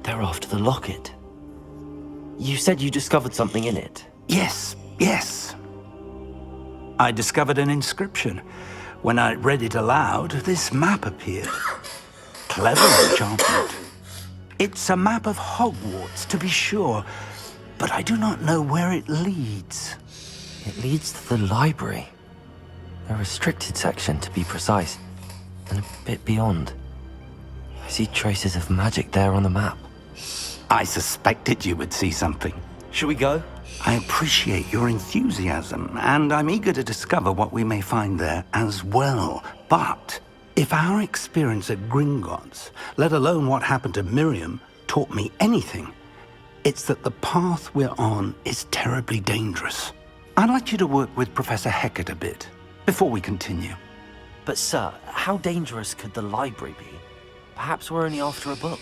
They're after the locket. You said you discovered something in it. Yes. I discovered an inscription. When I read it aloud, this map appeared. Clever enchantment. It's a map of Hogwarts, to be sure, but I do not know where it leads. It leads to the library. A restricted section, to be precise, and a bit beyond. I see traces of magic there on the map. I suspected you would see something. Shall we go? I appreciate your enthusiasm, and I'm eager to discover what we may find there as well. But if our experience at Gringotts, let alone what happened to Miriam, taught me anything, it's that the path we're on is terribly dangerous. I'd like you to work with Professor Hecat a bit before we continue. But sir, how dangerous could the library be? Perhaps we're only after a book.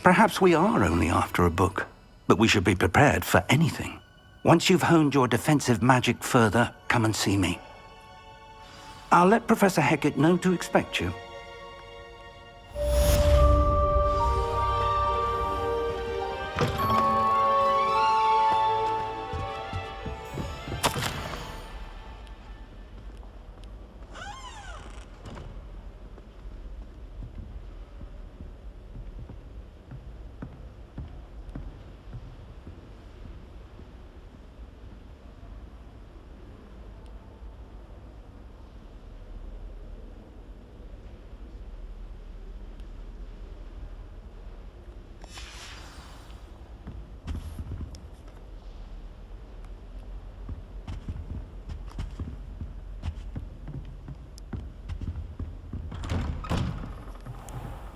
Perhaps we are only after a book, but we should be prepared for anything. Once you've honed your defensive magic further, come and see me. I'll let Professor Hecat know to expect you.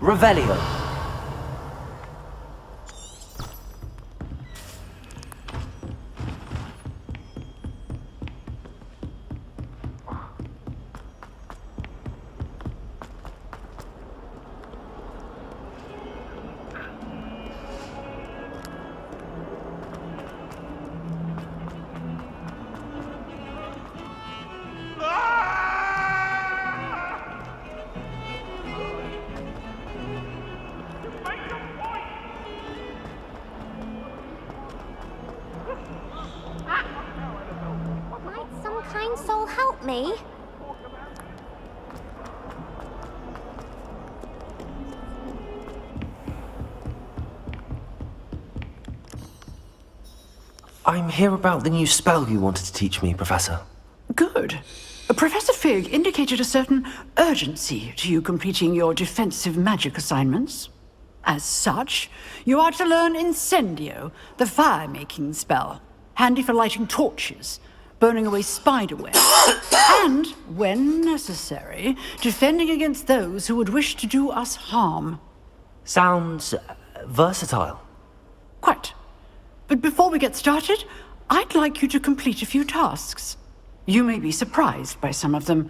Revelio. Might some kind soul help me? I'm here about the new spell you wanted to teach me, Professor. Good. Professor Fig indicated a certain urgency to you completing your defensive magic assignments. As such, you are to learn Incendio, the fire-making spell, handy for lighting torches, burning away spiderweb, and, when necessary, defending against those who would wish to do us harm. Sounds versatile. Quite. But before we get started, I'd like you to complete a few tasks. You may be surprised by some of them.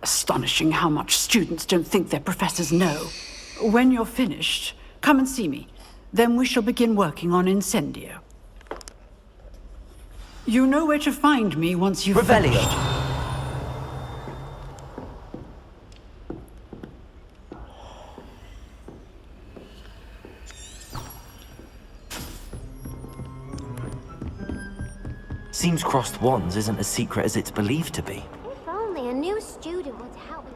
Astonishing how much students don't think their professors know. When you're finished, come and see me. Then we shall begin working on Incendio. You know where to find me once you've Revelio. finished. Seems crossed wands isn't as secret as it's believed to be. If only a new student would help me.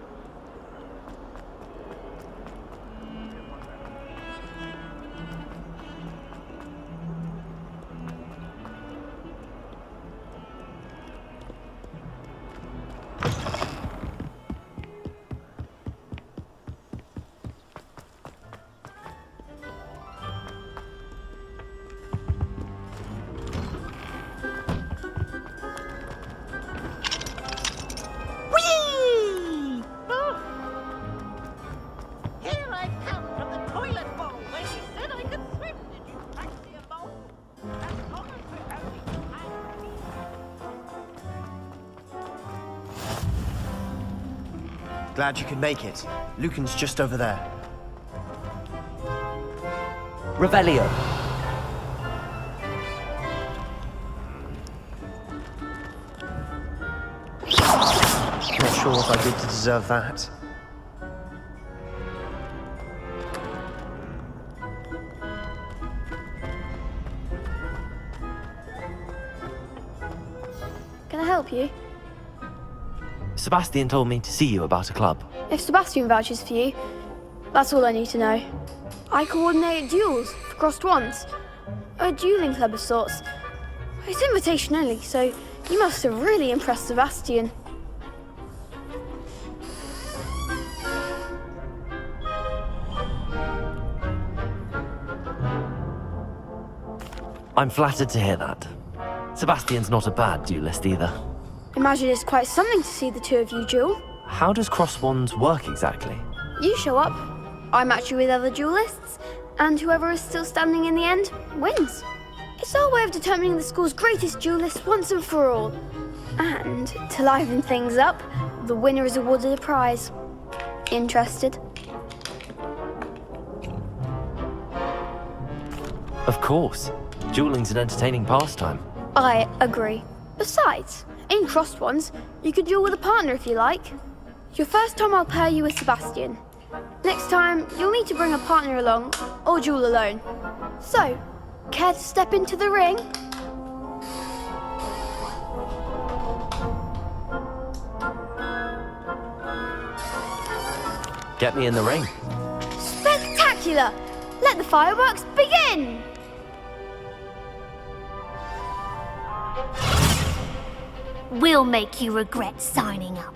Whee! Oh. Here I come from the toilet bowl where you said I could swim. Did you fancy a bowl? As long as we're having time. Glad you could make it. Lucan's just over there. Revelio. Not sure what I did to deserve that. help you? Sebastian told me to see you about a club. If Sebastian vouches for you, that's all I need to know. I coordinate duels for crossed wands. A dueling club of sorts. It's invitation only, so you must have really impressed Sebastian. I'm flattered to hear that. Sebastian's not a bad duelist either. Imagine it's quite something to see the two of you duel. How does cross wands work exactly? You show up, I match you with other duelists, and whoever is still standing in the end wins. It's our way of determining the school's greatest duelist once and for all. And to liven things up, the winner is awarded a prize. Interested? Of course. Dueling's an entertaining pastime. I agree. Besides, in crossed ones, you could duel with a partner if you like. Your first time I'll pair you with Sebastian. Next time, you'll need to bring a partner along, or duel alone. So, care to step into the ring? Get me in the ring. Spectacular! Let the fireworks begin! We'll make you regret signing up.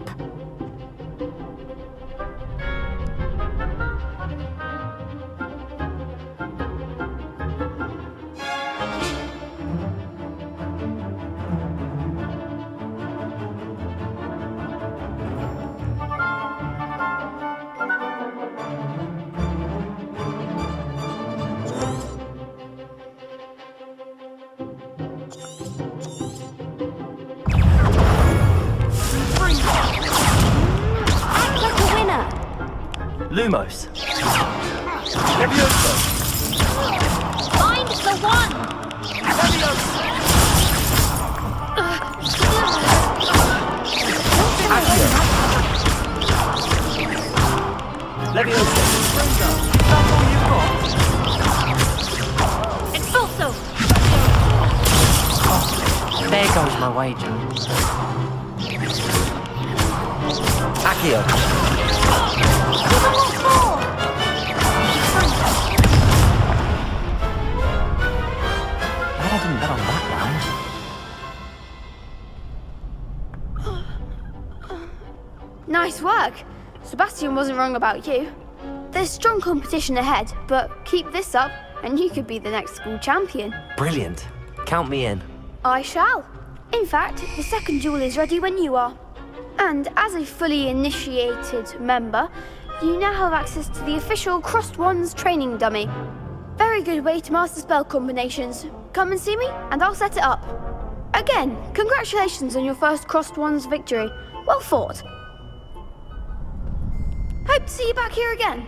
Lumos. Find the one! Leviosa. Expulso! There goes my wager. Accio. Glad I didn't bet on that round. Nice work. Sebastian wasn't wrong about you. There's strong competition ahead, but keep this up and you could be the next school champion. Brilliant. Count me in. I shall. In fact, the second duel is ready when you are. And as a fully initiated member, you now have access to the official Crossed Wands training dummy. Very good way to master spell combinations. Come and see me, and I'll set it up. Again, congratulations on your first Crossed Wands victory. Well fought. Hope to see you back here again.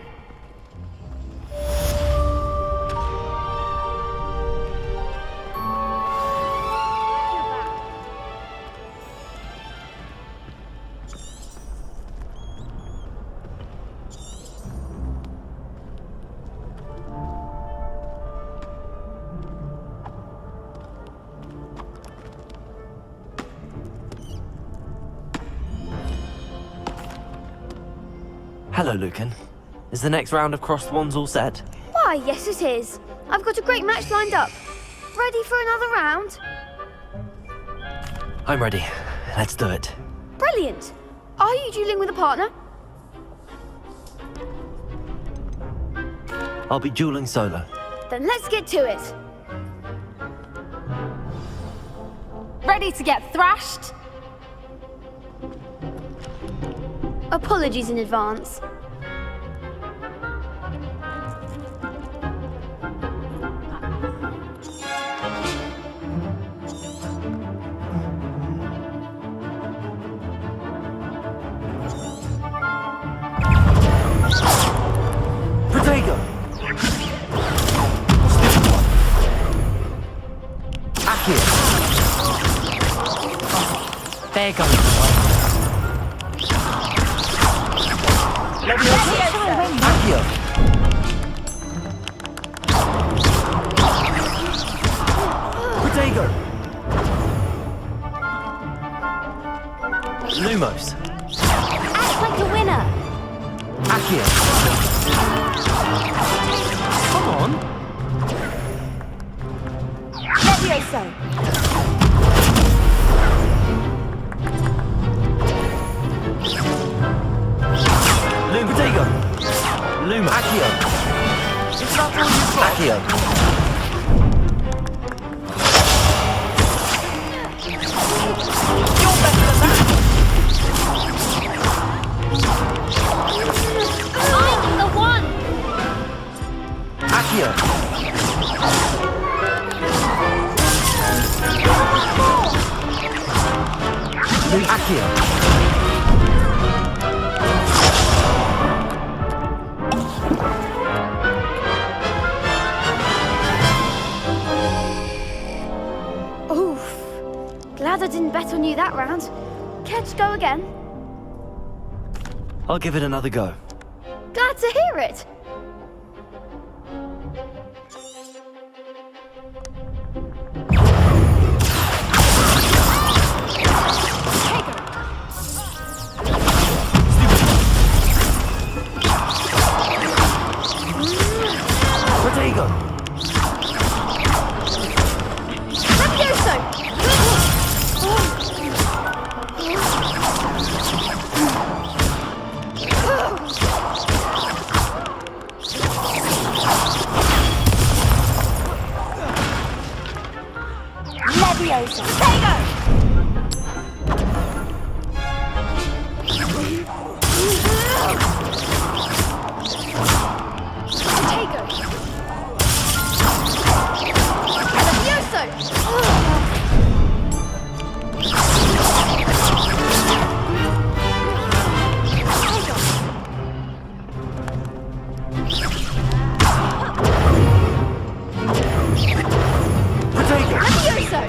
Hello, Lucan. Is the next round of crossed wands all set? Why, yes it is. I've got a great match lined up. Ready for another round? I'm ready. Let's do it. Brilliant. Are you dueling with a partner? I'll be dueling solo. Then let's get to it. Ready to get thrashed? Apologies in advance. Protego! Accio! There goes my wager. Accio! Protego! Lumos. Act like a winner. Accio. Come on. Levioso. Lum Protego. Luma. Accio. Is that all you've got? Accio. You're better than that. I'm the one. Accio. Lum Accio. Oof. Glad I didn't bet on you that round. Care to go again? I'll give it another go. Glad to hear it. Protego. Levioso. Levioso. Protego. Levioso. Protego. Levioso.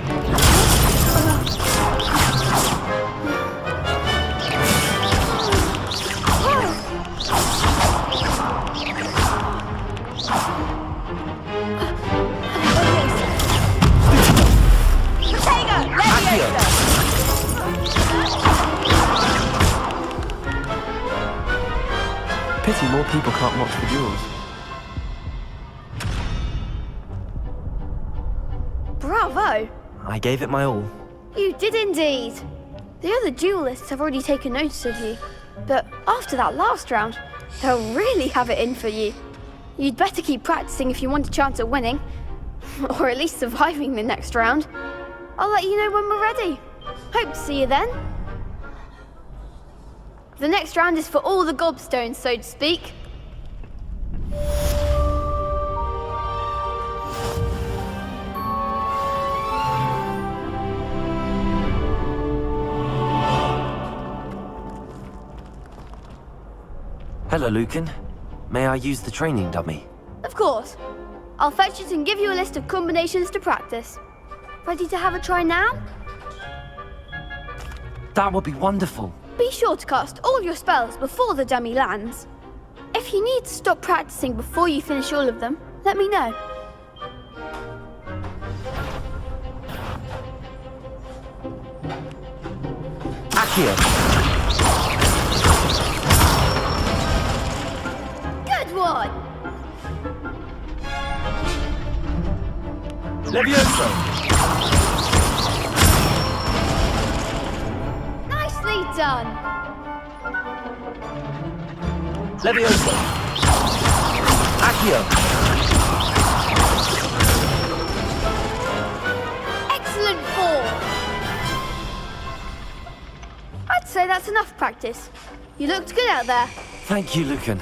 Protego. Levioso. Pity more people can't watch the duels. Bravo. I gave it my all. You did indeed. The other duelists have already taken notice of you. But after that last round, they'll really have it in for you. You'd better keep practicing if you want a chance at winning. Or at least surviving the next round. I'll let you know when we're ready. Hope to see you then. The next round is for all the gobstones, so to speak. Hello, Lucan. May I use the training dummy? Of course. I'll fetch it and give you a list of combinations to practice. Ready to have a try now? That would be wonderful. Be sure to cast all your spells before the dummy lands. If you need to stop practicing before you finish all of them, let me know. Accio. Good one! Levioso. Nicely done! Levioso. Accio. Excellent form! I'd say that's enough practice. You looked good out there. Thank you, Lucan.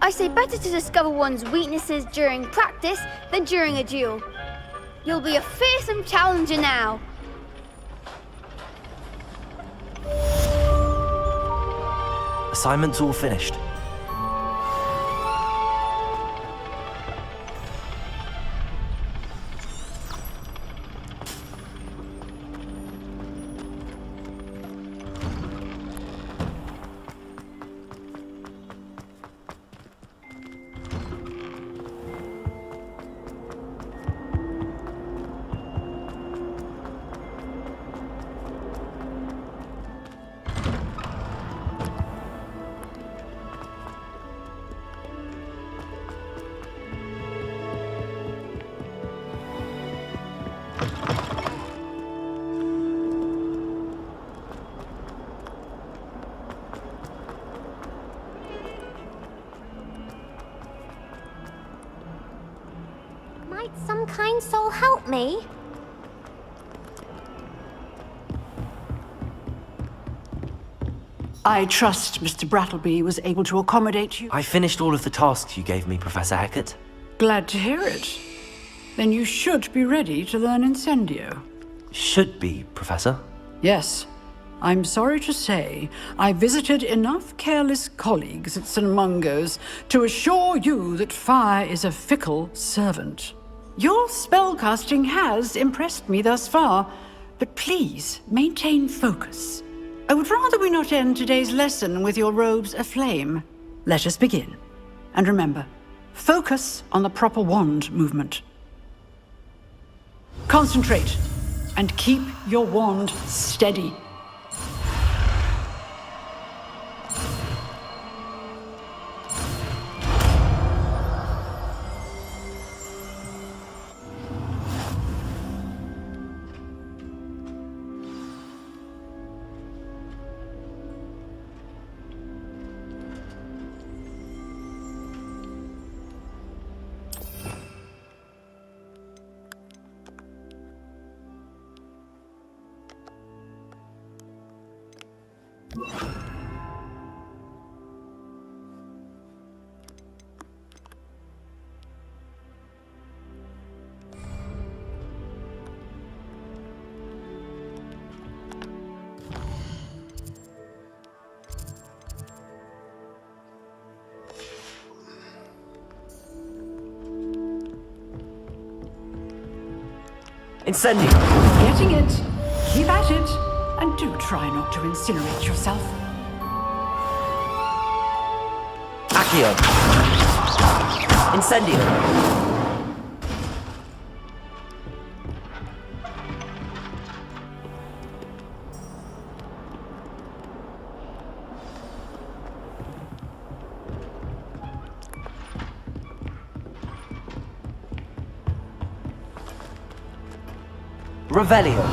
I say better to discover one's weaknesses during practice than during a duel. You'll be a fearsome challenger now. Assignment's all finished. Might some kind soul help me? I trust Mr. Brattleby was able to accommodate you. I finished all of the tasks you gave me, Professor Hackett. Glad to hear it. Then you should be ready to learn Incendio. Should be, Professor. Yes. I'm sorry to say, I visited enough careless colleagues at St. Mungo's to assure you that fire is a fickle servant. Your spellcasting has impressed me thus far, but please maintain focus. I would rather we not end today's lesson with your robes aflame. Let us begin. And remember, focus on the proper wand movement. Concentrate, and keep your wand steady. Incendio! Getting it. Keep at it. And do try not to incinerate yourself. Accio! Incendio! Revelio!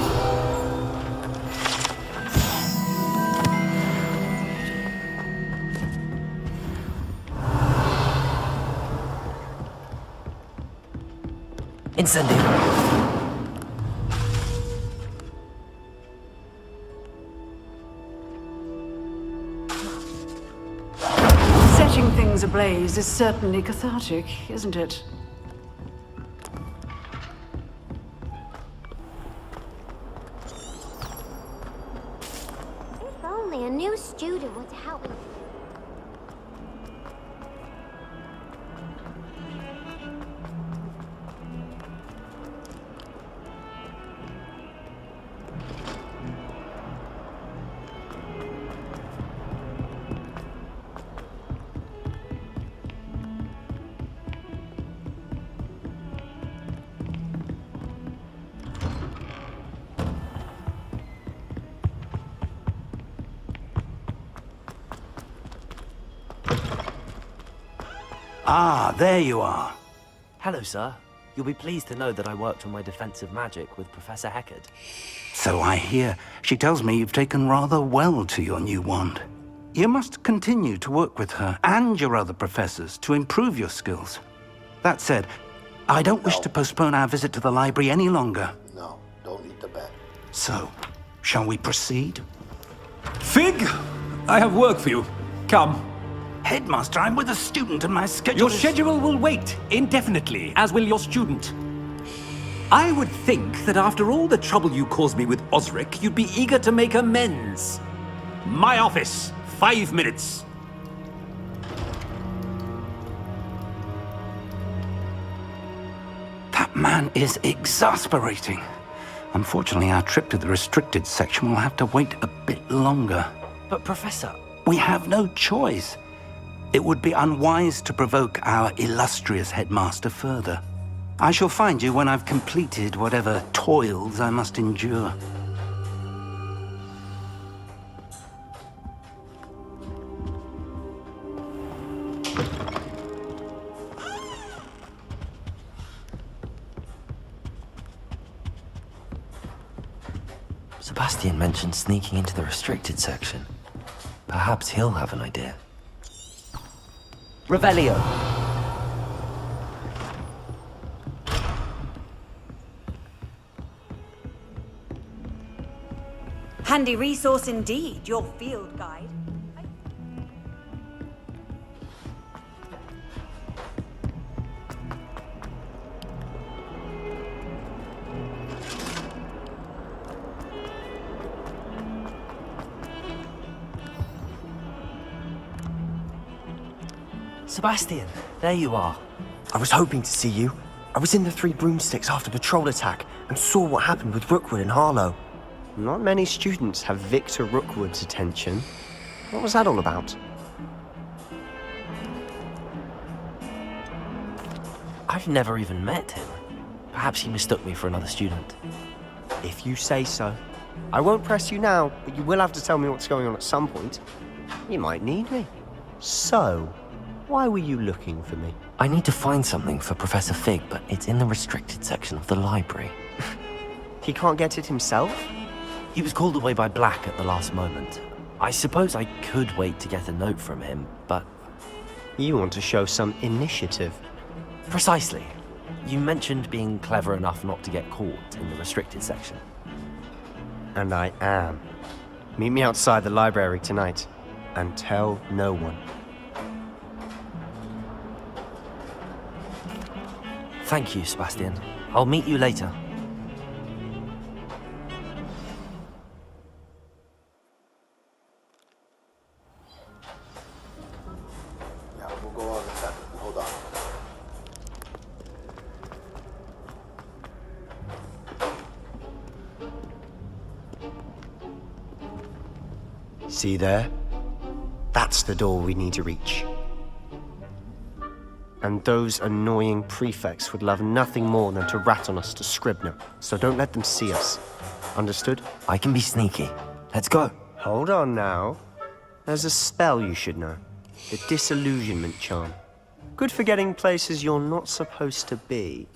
Incendio! Setting things ablaze is certainly cathartic, isn't it? If only a new student would help me. Ah, there you are. Hello, sir. You'll be pleased to know that I worked on my defensive magic with Professor Hackett. So I hear. She tells me you've taken rather well to your new wand. You must continue to work with her and your other professors to improve your skills. That said, I don't wish to postpone our visit to the library any longer. No, don't eat the bat. So, shall we proceed? Fig, I have work for you. Come. Headmaster, I'm with a student and my schedule Your is... schedule will wait indefinitely, as will your student. I would think that after all the trouble you caused me with Osric, you'd be eager to make amends. My office, 5 minutes. That man is exasperating. Unfortunately, our trip to the restricted section will have to wait a bit longer. But, Professor... We have no choice. It would be unwise to provoke our illustrious headmaster further. I shall find you when I've completed whatever toils I must endure. Sebastian mentioned sneaking into the restricted section. Perhaps he'll have an idea. Revelio! Handy resource indeed, your field guide. Sebastian, there you are. I was hoping to see you. I was in the Three Broomsticks after patrol attack and saw what happened with Rookwood and Harlow. Not many students have Victor Rookwood's attention. What was that all about? I've never even met him. Perhaps he mistook me for another student. If you say so. I won't press you now, but you will have to tell me what's going on at some point. You might need me. So, why were you looking for me? I need to find something for Professor Fig, but it's in the restricted section of the library. He can't get it himself? He was called away by Black at the last moment. I suppose I could wait to get a note from him, but... You want to show some initiative. Precisely. You mentioned being clever enough not to get caught in the restricted section. And I am. Meet me outside the library tonight, and tell no one. Thank you, Sebastian. I'll meet you later. Yeah, we'll go on in a second. Hold on. See there? That's the door we need to reach. And those annoying prefects would love nothing more than to rat on us to Scribner, so don't let them see us. Understood? I can be sneaky. Let's go. Hold on now. There's a spell you should know. The Disillusionment Charm. Good for getting places you're not supposed to be.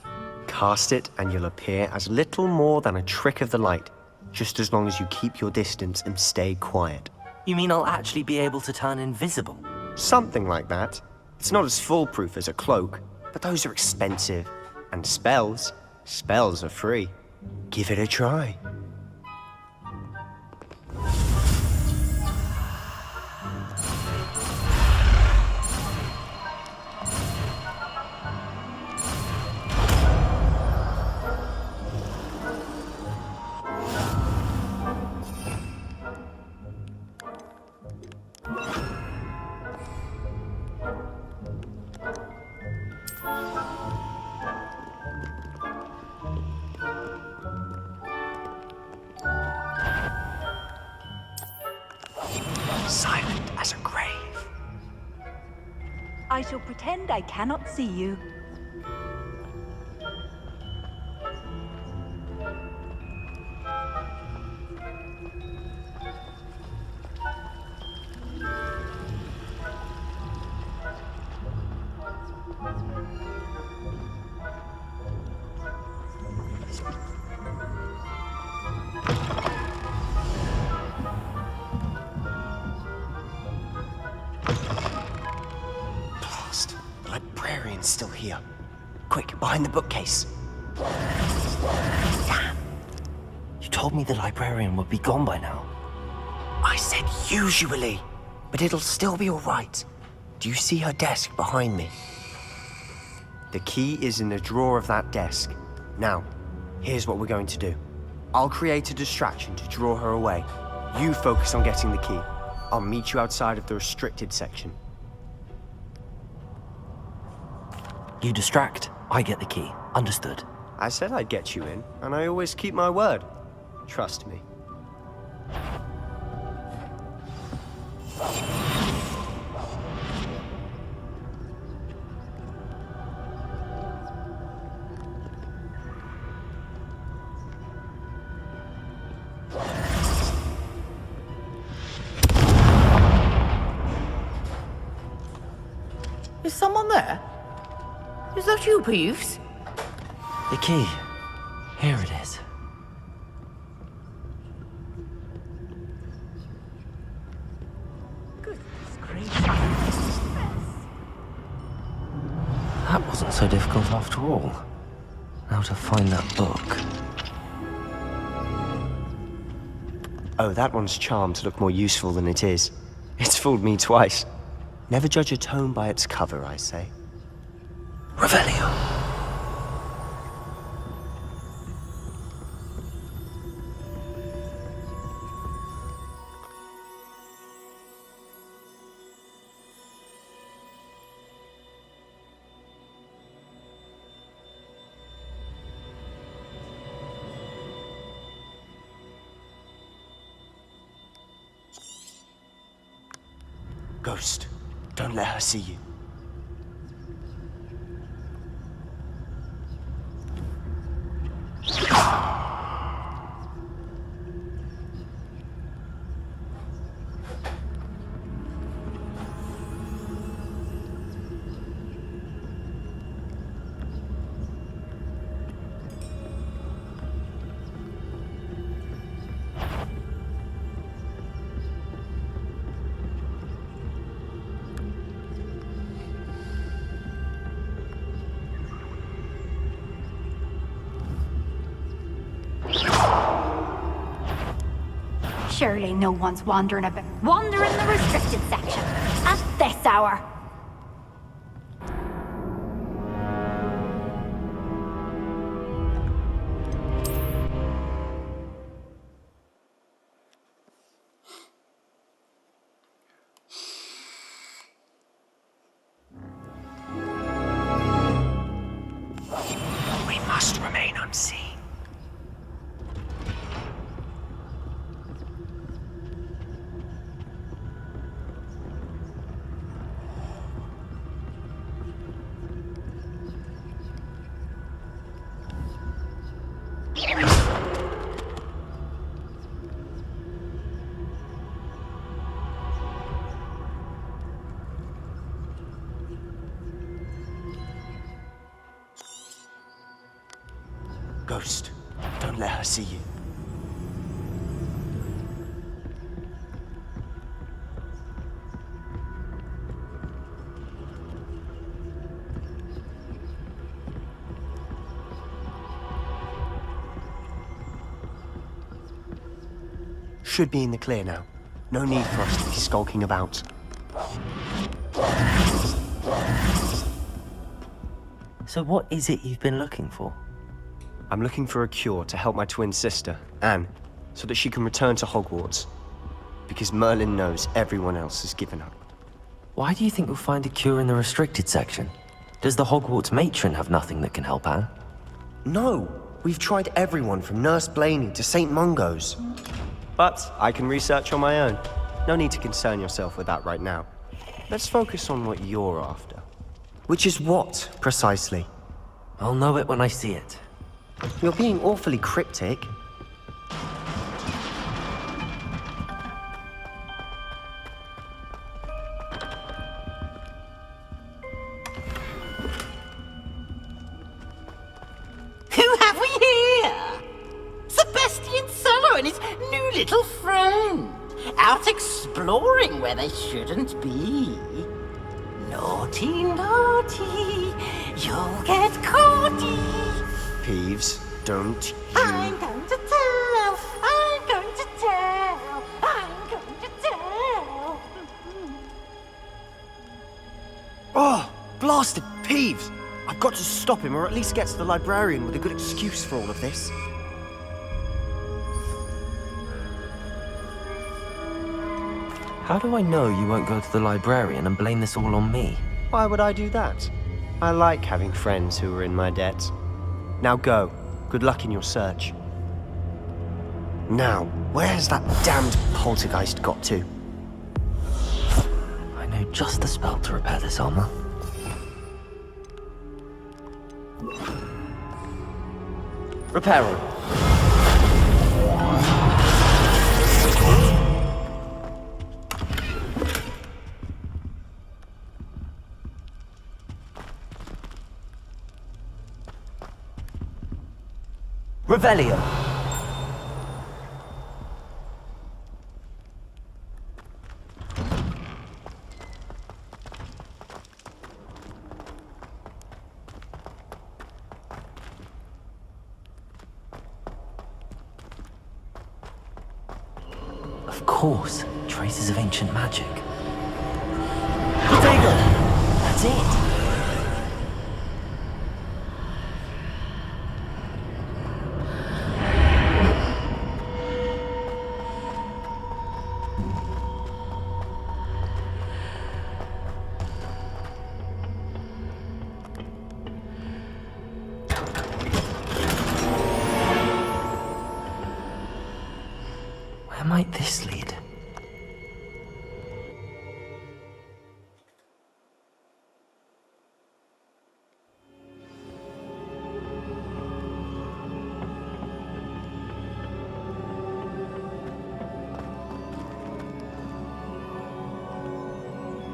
Cast it and you'll appear as little more than a trick of the light, just as long as you keep your distance and stay quiet. You mean I'll actually be able to turn invisible? Something like that. It's not as foolproof as a cloak, but those are expensive. And spells are free. Give it a try. Silent as a grave. I shall pretend I cannot see you. The librarian's still here. Quick, behind the bookcase. Damn. You told me the librarian would be gone by now. I said usually, but it'll still be all right. Do you see her desk behind me? The key is in the drawer of that desk. Now, here's what we're going to do. I'll create a distraction to draw her away. You focus on getting the key. I'll meet you outside of the restricted section. You distract, I get the key. Understood. I said I'd get you in, and I always keep my word. Trust me. Is someone there? Is that you, Peeves? The key. Here it is. Goodness gracious. That wasn't so difficult after all. Now to find that book. Oh, that one's charmed to look more useful than it is. It's fooled me twice. Never judge a tome by its cover, I say. Revelio. Ghost, don't let her see you. Surely no one's wandering about. Wander in the restricted section at this hour. We must remain unseen. Ghost, don't let her see you. Should be in the clear now. No need for us to be skulking about. So what is it you've been looking for? I'm looking for a cure to help my twin sister, Anne, so that she can return to Hogwarts. Because Merlin knows everyone else has given up. Why do you think we'll find a cure in the restricted section? Does the Hogwarts matron have nothing that can help Anne? No! We've tried everyone from Nurse Blaney to St. Mungo's. But I can research on my own. No need to concern yourself with that right now. Let's focus on what you're after. Which is what, precisely? I'll know it when I see it. You're being awfully cryptic. Who have we here? Sebastian Solo and his new little friend. Out exploring where they shouldn't be. Naughty, naughty, you'll get caughty. Peeves, don't you... I'm going to tell, I'm going to tell, I'm going to tell. Oh, blasted Peeves! I've got to stop him, or at least get to the librarian with a good excuse for all of this. How do I know you won't go to the librarian and blame this all on me? Why would I do that? I like having friends who are in my debt. Now go. Good luck in your search. Now, where's that damned poltergeist got to? I know just the spell to repair this armor. Reparo. Revelio. Of course, traces of ancient magic. Protego! That's it! Where might this lead?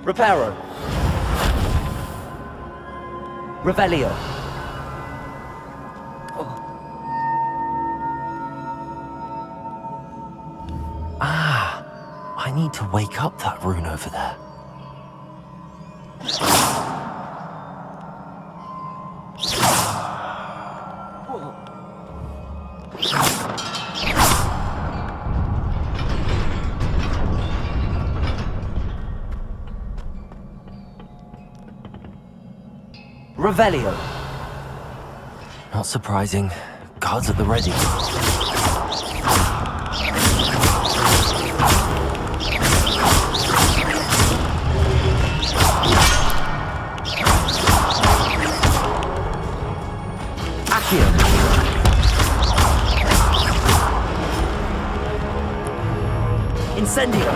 Reparo. Revelio. I need to wake up that rune over there. Revelio. Not surprising. Guards at the ready. Accio. Incendio.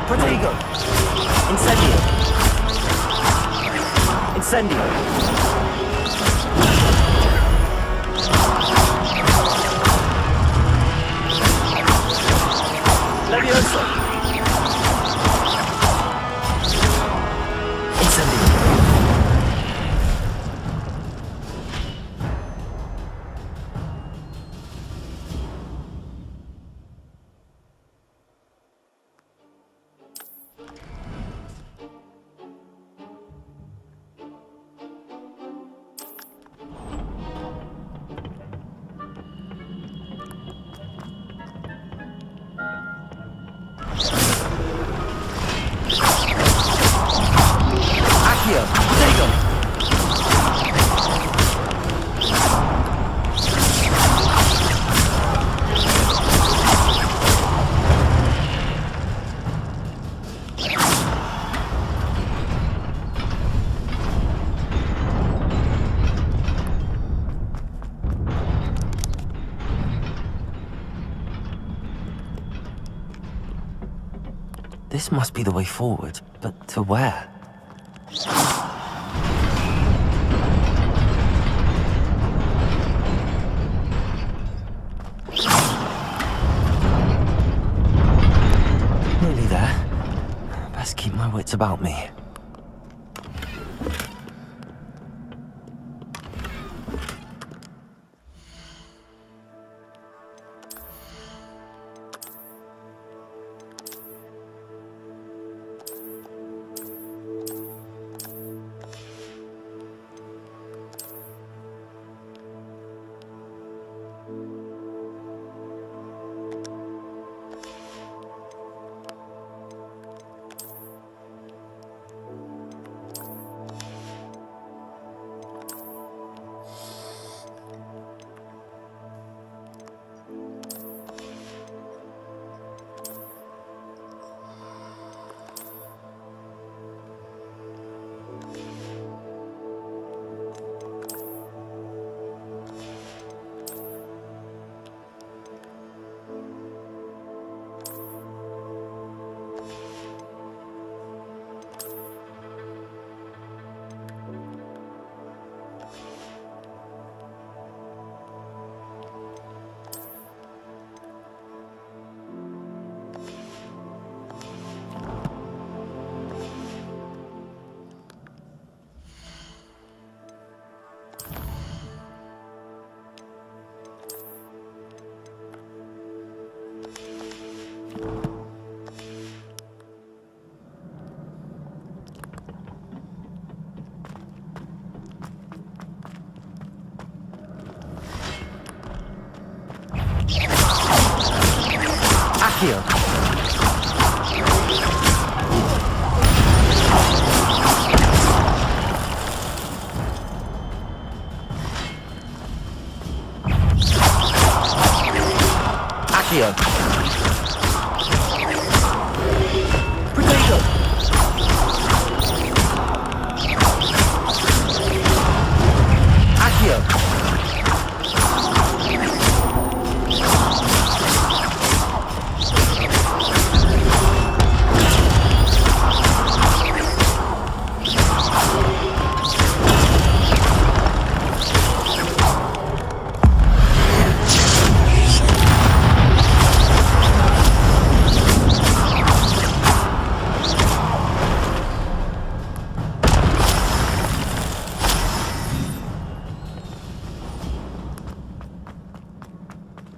Protego. Incendio. Incendio. Levioso. Incendio. Accio. Protego. This must be the way forward, but to where? Nearly there. Best keep my wits about me. Accio. Accio. Potato. Accio.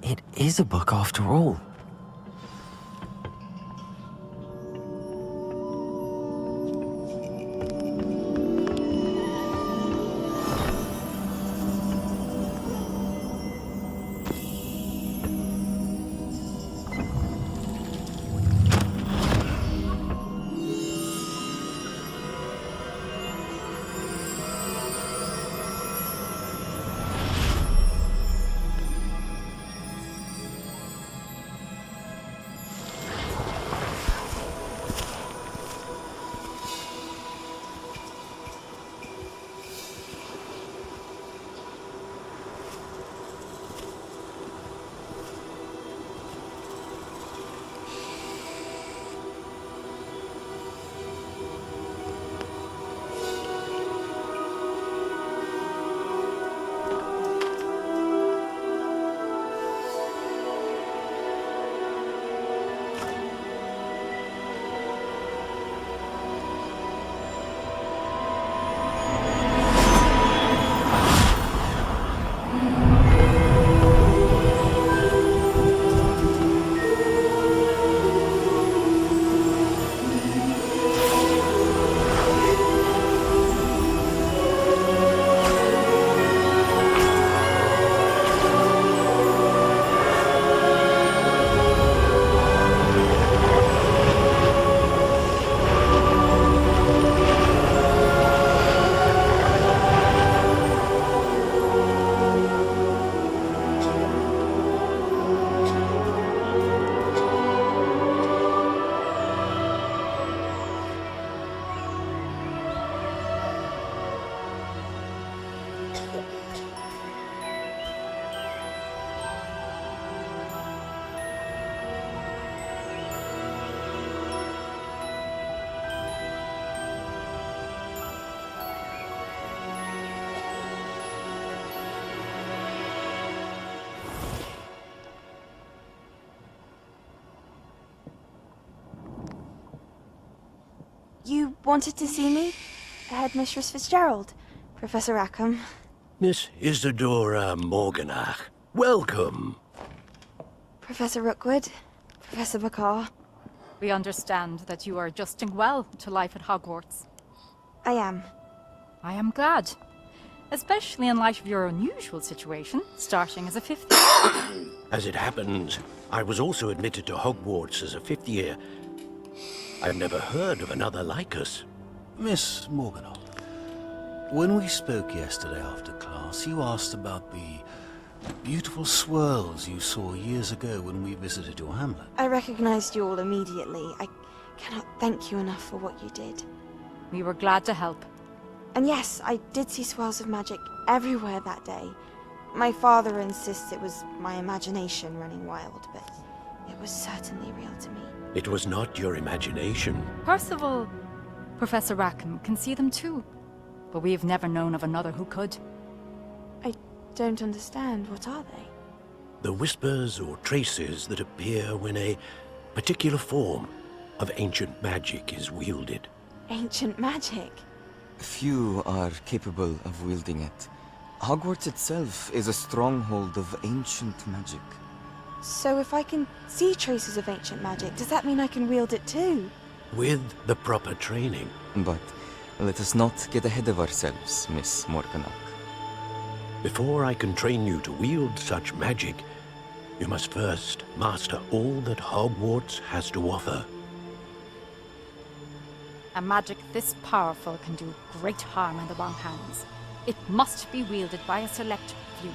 It is a book after all. You wanted to see me? Headmistress Fitzgerald, Professor Rackham. Miss Isadora Morganach, welcome. Professor Rookwood, Professor McCaw. We understand that you are adjusting well to life at Hogwarts. I am. I am glad. Especially in light of your unusual situation, starting as a fifth year. As it happens, I was also admitted to Hogwarts as a fifth year. I've never heard of another like us. Miss Morganach, when we spoke yesterday after class, you asked about the beautiful swirls you saw years ago when we visited your hamlet. I recognized you all immediately. I cannot thank you enough for what you did. We were glad to help. And yes, I did see swirls of magic everywhere that day. My father insists it was my imagination running wild, but it was certainly real to me. It was not your imagination. Percival, Professor Rackham can see them too. But we have never known of another who could. I don't understand. What are they? The whispers or traces that appear when a particular form of ancient magic is wielded. Ancient magic? Few are capable of wielding it. Hogwarts itself is a stronghold of ancient magic. So if I can see traces of ancient magic, does that mean I can wield it too? With the proper training. But let us not get ahead of ourselves, Miss Morganach. Before I can train you to wield such magic, You must first master all that Hogwarts has to offer. A magic this powerful can do great harm in the wrong hands. It must be wielded by a select few.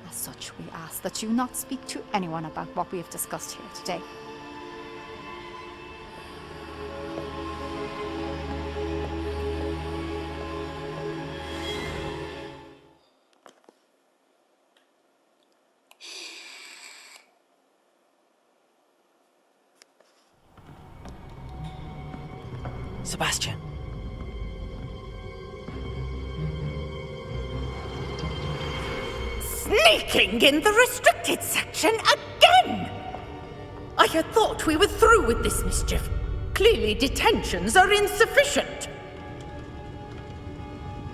As such, we ask that you not speak to anyone about what we have discussed here today. Sebastian. Sneaking in the restricted section again! I had thought we were through with this mischief. Clearly detentions are insufficient.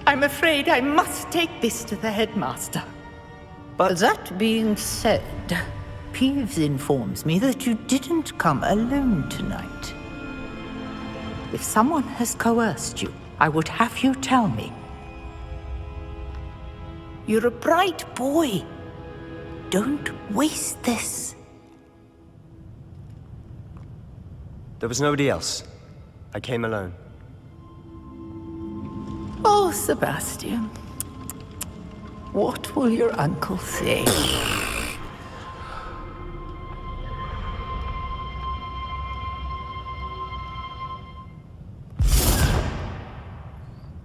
I'm afraid I must take this to the headmaster. But that being said, Peeves informs me that you didn't come alone tonight. If someone has coerced you, I would have you tell me. You're a bright boy. Don't waste this. There was nobody else. I came alone. Oh, Sebastian. What will your uncle say?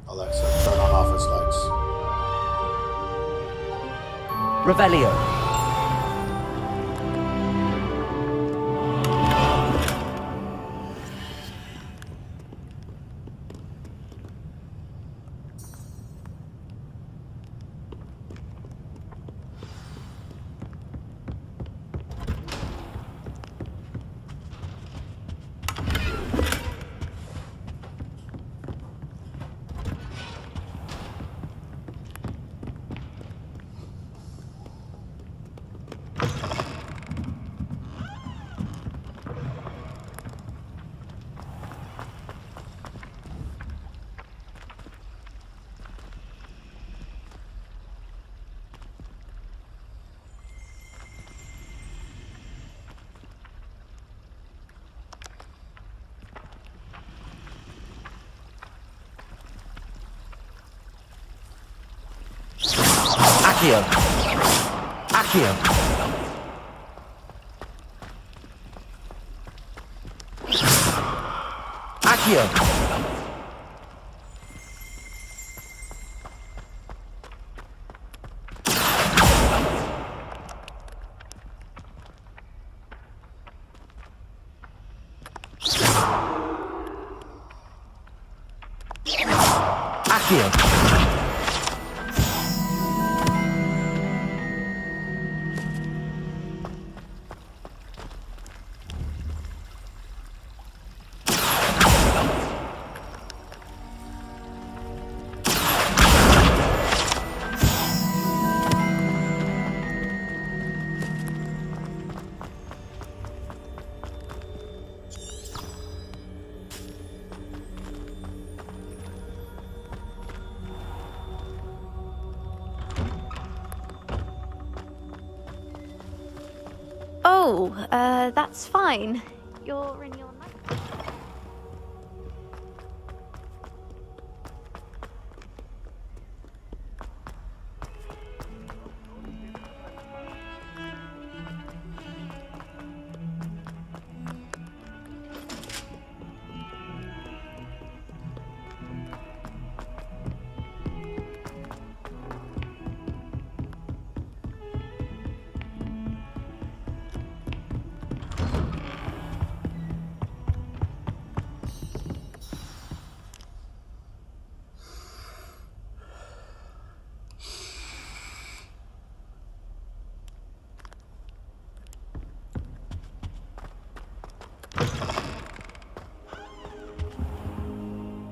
Alexa, turn on office lights. Revelio. Accio. Accio. Accio. Accio. Oh, that's fine. You're in your night.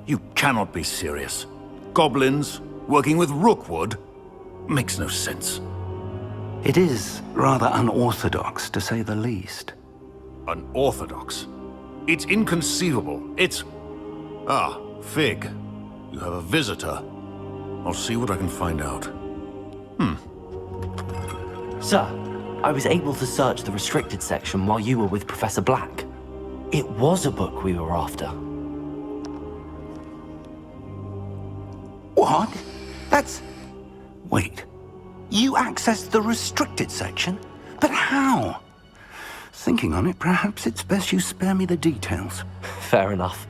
You cannot be serious. Goblins working with Rookwood? Makes no sense. It is rather unorthodox, to say the least. Unorthodox? It's inconceivable. It's... Ah, Fig. You have a visitor. I'll see what I can find out. Sir, I was able to search the restricted section while you were with Professor Black. It was a book we were after. What? That's... Wait. You accessed the restricted section? But how? Thinking on it, perhaps it's best you spare me the details. Fair enough.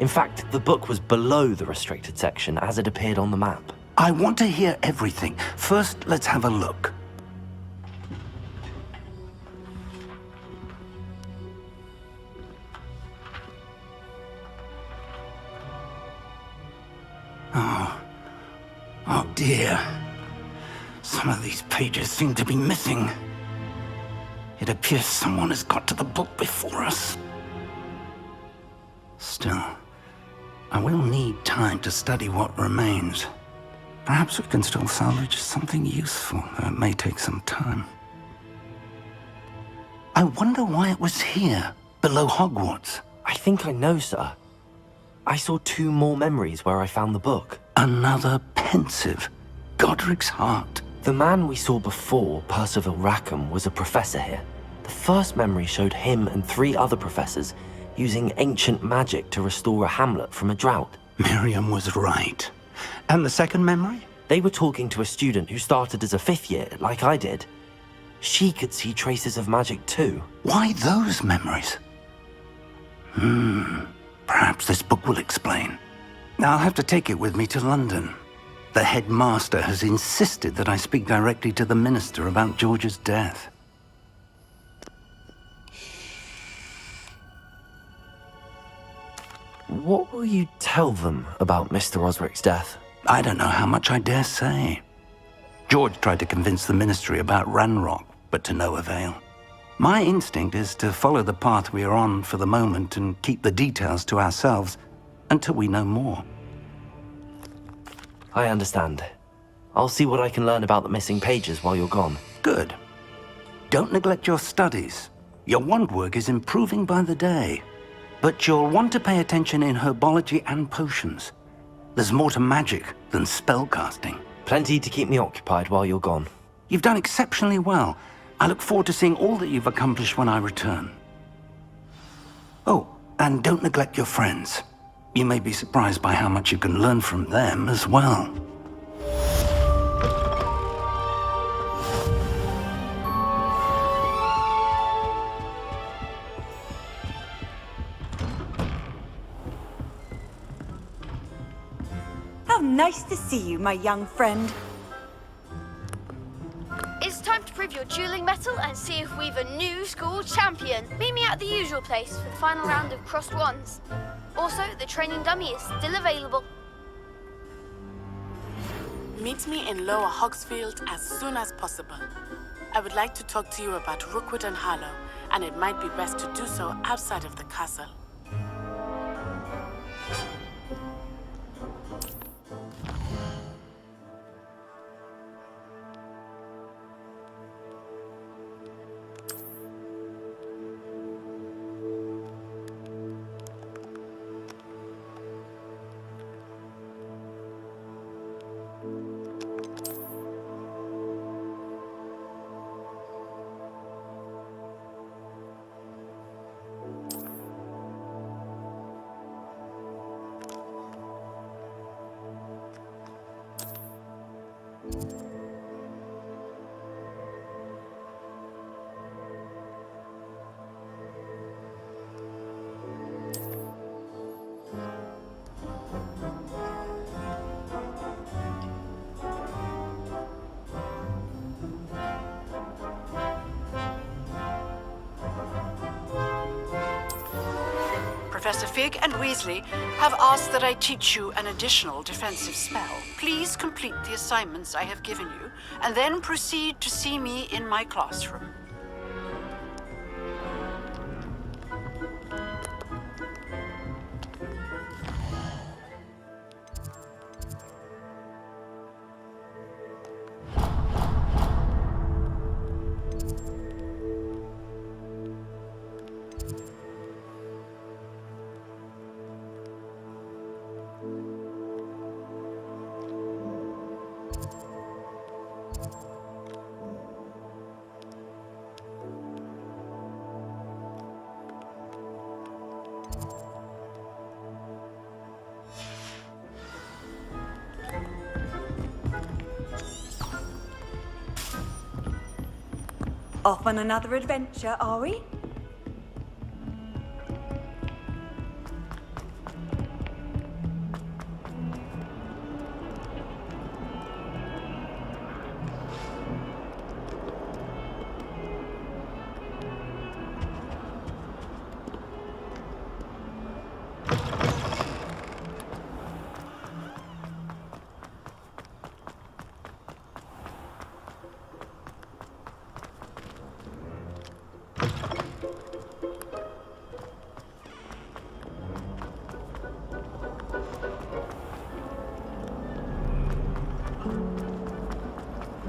In fact, the book was below the restricted section as it appeared on the map. I want to hear everything. First, let's have a look. Oh dear. Some of these pages seem to be missing. It appears someone has got to the book before us. Still, I will need time to study what remains. Perhaps we can still salvage something useful, though it may take some time. I wonder why it was here, below Hogwarts. I think I know, sir. I saw 2 more memories where I found the book. Another pensive. Godric's heart. The man we saw before, Percival Rackham, was a professor here. The first memory showed him and 3 other professors using ancient magic to restore a hamlet from a drought. Miriam was right. And the second memory? They were talking to a student who started as a 5th year, like I did. She could see traces of magic too. Why those memories? Perhaps this book will explain. I'll have to take it with me to London. The headmaster has insisted that I speak directly to the minister about George's death. What will you tell them about Mr. Osric's death? I don't know how much I dare say. George tried to convince the ministry about Ranrock, but to no avail. My instinct is to follow the path we are on for the moment and keep the details to ourselves until we know more. I understand. I'll see what I can learn about the missing pages while you're gone. Good. Don't neglect your studies. Your wand work is improving by the day. But you'll want to pay attention in herbology and potions. There's more to magic than spellcasting. Plenty to keep me occupied while you're gone. You've done exceptionally well. I look forward to seeing all that you've accomplished when I return. Oh, and don't neglect your friends. You may be surprised by how much you can learn from them as well. How nice to see you, my young friend. It's time to prove your dueling mettle and see if we've a new school champion. Meet me at the usual place for the final round of crossed wands. Also, the training dummy is still available. Meet me in Lower Hogsfield as soon as possible. I would like to talk to you about Rookwood and Harlow, and it might be best to do so outside of the castle. Professor Fig and Weasley have asked that I teach you an additional defensive spell. Please complete the assignments I have given you, and then proceed to see me in my classroom. Off on another adventure, are we?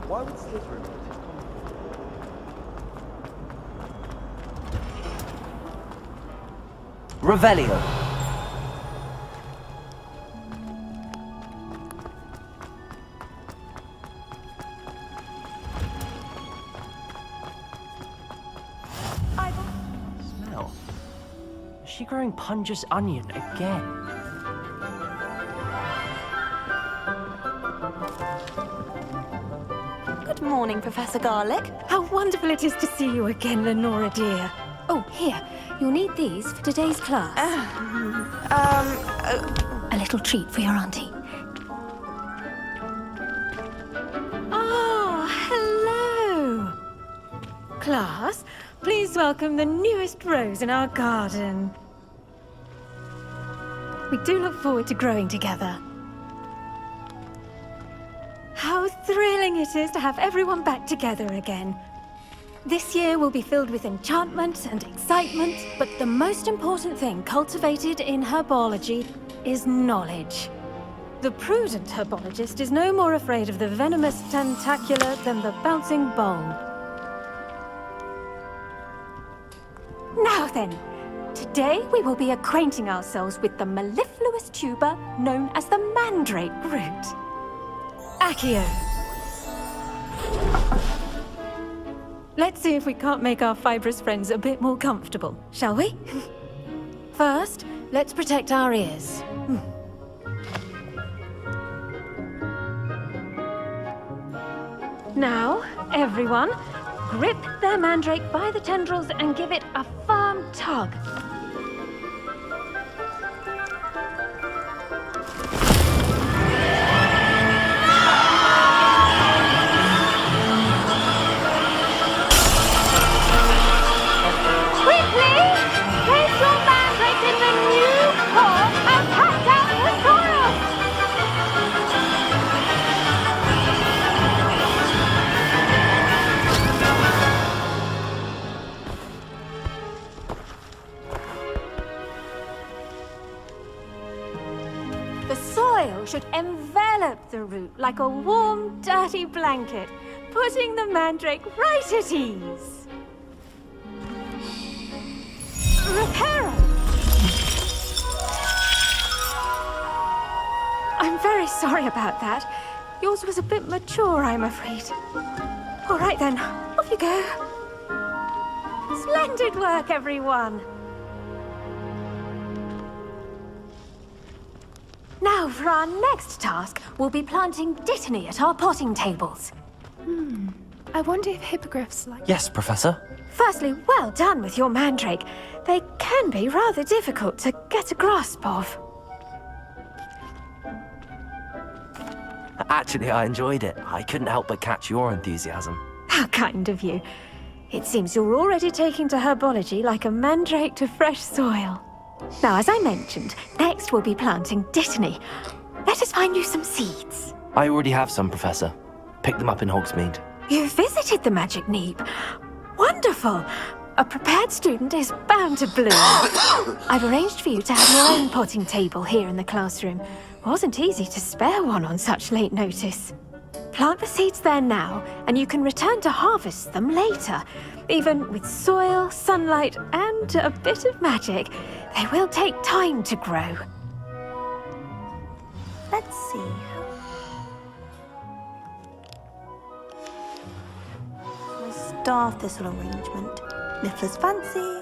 Why would Slytherin? Revelio. Smell. Is she growing Punja's onion again? Good morning, Professor Garlick. How wonderful it is to see you again, Lenora dear. Oh, here. You'll need these for today's class. A little treat for your auntie. Oh, hello. Class, please welcome the newest rose in our garden. We do look forward to growing together. How thrilling it is to have everyone back together again. This year will be filled with enchantment and excitement, but the most important thing cultivated in herbology is knowledge. The prudent herbologist is no more afraid of the venomous tentacula than the bouncing bulb. Now then, today we will be acquainting ourselves with the mellifluous tuber known as the mandrake root. Accio. Let's see if we can't make our fibrous friends a bit more comfortable, shall we? First, let's protect our ears. Now, everyone, grip their mandrake by the tendrils and give it a firm tug. Should envelop the root like a warm, dirty blanket, putting the mandrake right at ease. Reparo! I'm very sorry about that. Yours was a bit mature, I'm afraid. All right then, off you go. Splendid work, everyone. Now, for our next task, we'll be planting dittany at our potting tables. I wonder if hippogriffs like... Yes, Professor. Firstly, well done with your mandrake. They can be rather difficult to get a grasp of. Actually, I enjoyed it. I couldn't help but catch your enthusiasm. How kind of you. It seems you're already taking to herbology like a mandrake to fresh soil. Now, as I mentioned, next we'll be planting dittany. Let us find you some seeds. I already have some, Professor. Picked them up in Hogsmeade. You visited the Magic Neep. Wonderful. A prepared student is bound to bloom. I've arranged for you to have your own potting table here in the classroom. Wasn't easy to spare one on such late notice. Plant the seeds there now, and you can return to harvest them later. Even with soil, sunlight, and a bit of magic, they will take time to grow. Let's see. A star thistle arrangement. Niffler's fancy.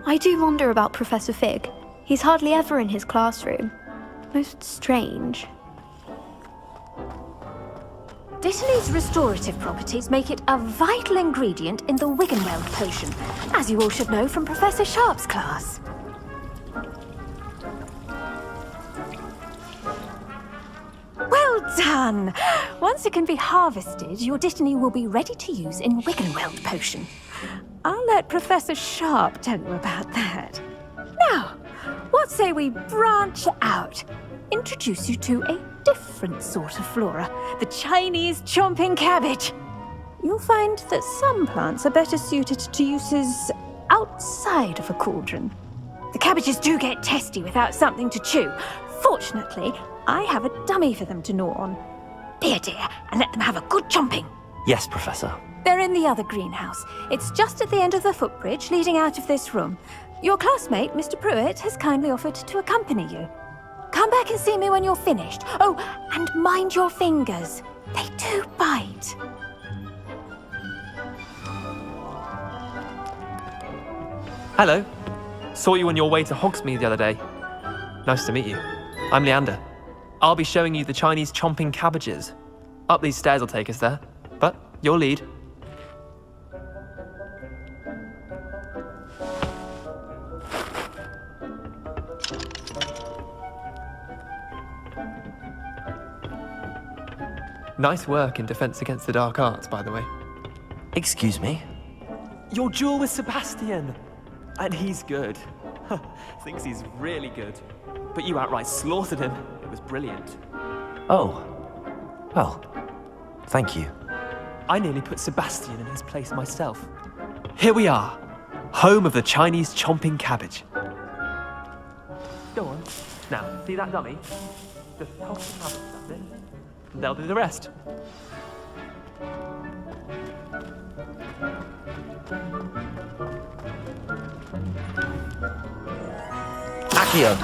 I do wonder about Professor Fig. He's hardly ever in his classroom. Most strange. Dittany's restorative properties make it a vital ingredient in the Wiggenweld potion, as you all should know from Professor Sharp's class. Well done! Once it can be harvested, your Dittany will be ready to use in Wiggenweld potion. I'll let Professor Sharp tell you about that. Now, what say we branch out? Introduce you to a different sort of flora, the Chinese chomping cabbage. You'll find that some plants are better suited to uses outside of a cauldron. The cabbages do get testy without something to chew. Fortunately, I have a dummy for them to gnaw on. Be a dear and let them have a good chomping. Yes, Professor. They're in the other greenhouse. It's just at the end of the footbridge leading out of this room. Your classmate, Mr. Pruitt, has kindly offered to accompany you. Come back and see me when you're finished. Oh, and mind your fingers. They do bite. Hello. Saw you on your way to Hogsmeade the other day. Nice to meet you. I'm Leander. I'll be showing you the Chinese chomping cabbages. Up these stairs will take us there. But your lead. Nice work in Defense Against the Dark Arts, by the way. Excuse me? Your duel with Sebastian! And he's good. Thinks he's really good. But you outright slaughtered him. It was brilliant. Oh. Well, thank you. I nearly put Sebastian in his place myself. Here we are, home of the Chinese chomping cabbage. Go on. Now, see that dummy? Just toss the cabbage, that's it. They'll do the rest. Accio!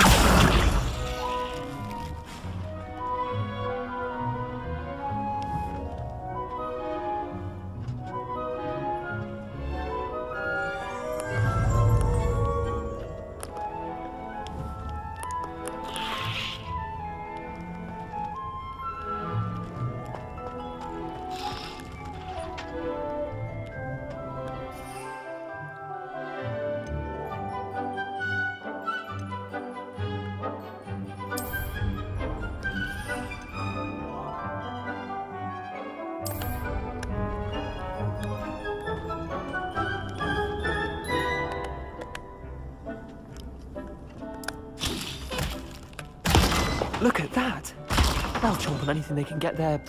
Look at that! They'll chomp on anything they can get their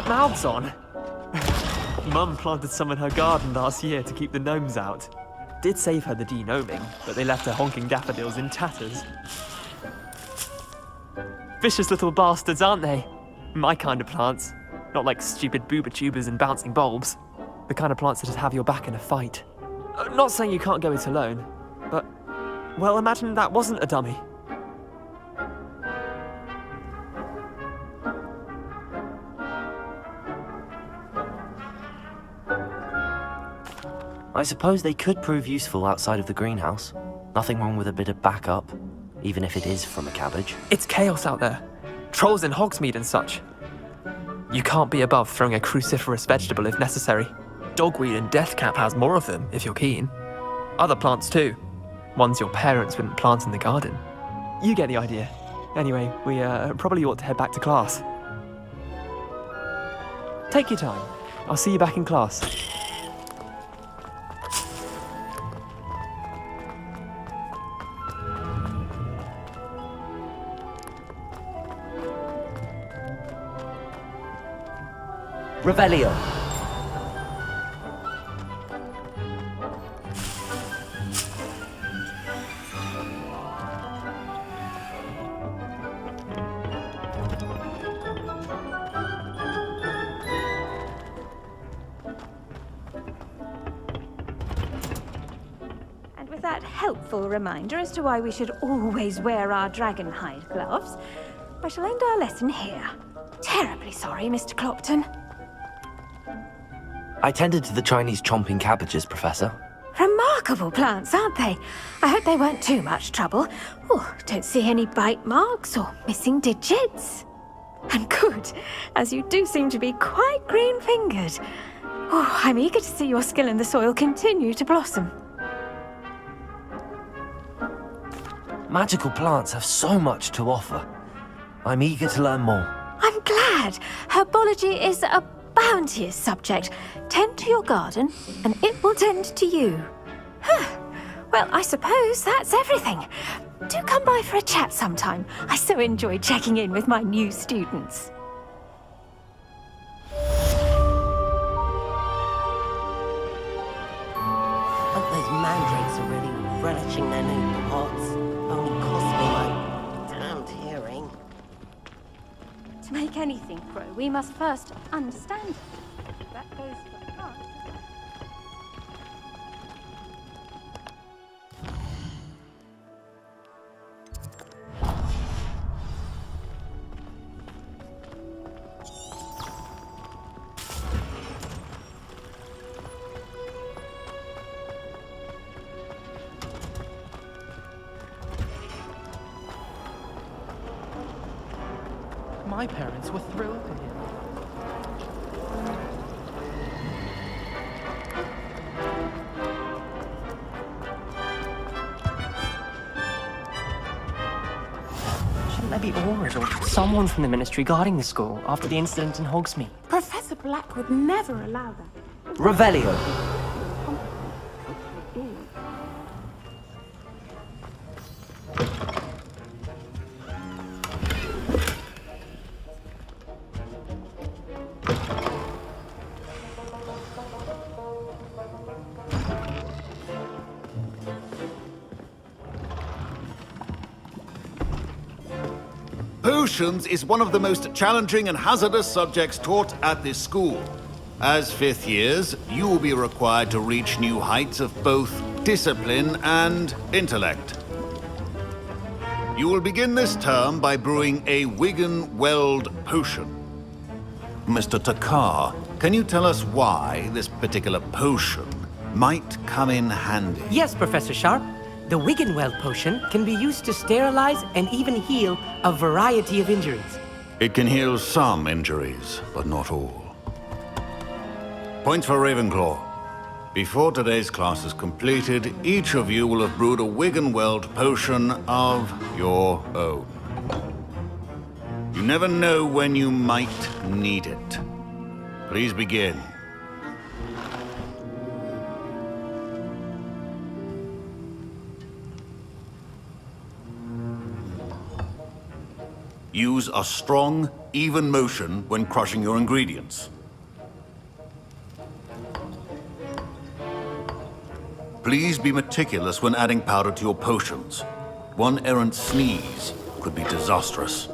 mouths on. Mum planted some in her garden last year to keep the gnomes out. Did save her the de-gnoming, but they left her honking daffodils in tatters. Vicious little bastards, aren't they? My kind of plants. Not like stupid booba tubers and bouncing bulbs. The kind of plants that just have your back in a fight. Not saying you can't go it alone, but, well, imagine that wasn't a dummy. I suppose they could prove useful outside of the greenhouse. Nothing wrong with a bit of backup, even if it is from a cabbage. It's chaos out there. Trolls in Hogsmeade and such. You can't be above throwing a cruciferous vegetable if necessary. Dogweed and deathcap has more of them, if you're keen. Other plants too. Ones your parents wouldn't plant in the garden. You get the idea. Anyway, we probably ought to head back to class. Take your time. I'll see you back in class. Revelio. And with that helpful reminder as to why we should always wear our dragon hide gloves, I shall end our lesson here. Terribly sorry, Mr. Clopton. I tended to the Chinese chomping cabbages, Professor. Remarkable! remarkable plants, aren't they? I hope they weren't too much trouble. Oh, don't see any bite marks or missing digits. And good, as you do seem to be quite green-fingered. Oh, I'm eager to see your skill in the soil continue to blossom. Magical plants have so much to offer. I'm eager to learn more. I'm glad. Herbology is a bounteous subject. Tend to your garden, and it will tend to you. Well, I suppose that's everything. Do come by for a chat sometime. I so enjoy checking in with my new students. Hope those mandrakes are really relishing their new pots. Only cost me my damned hearing. To make anything grow, we must first understand it. That goes for plants. My parents were thrilled to hear it. Shouldn't there be Aurors or someone from the ministry guarding the school after the incident in Hogsmeade? Professor Black would never allow that. Revelio. Potions is one of the most challenging and hazardous subjects taught at this school. As fifth years, you will be required to reach new heights of both discipline and intellect. You will begin this term by brewing a Wigan-Weld potion. Mr. Takar, can you tell us why this particular potion might come in handy? Yes, Professor Sharp. The Wigan-Weld potion can be used to sterilize and even heal a variety of injuries. It can heal some injuries, but not all. Points for Ravenclaw. Before today's class is completed, each of you will have brewed a Wigan-Weld potion of your own. You never know when you might need it. Please begin. Use a strong, even motion when crushing your ingredients. Please be meticulous when adding powder to your potions. One errant sneeze could be disastrous.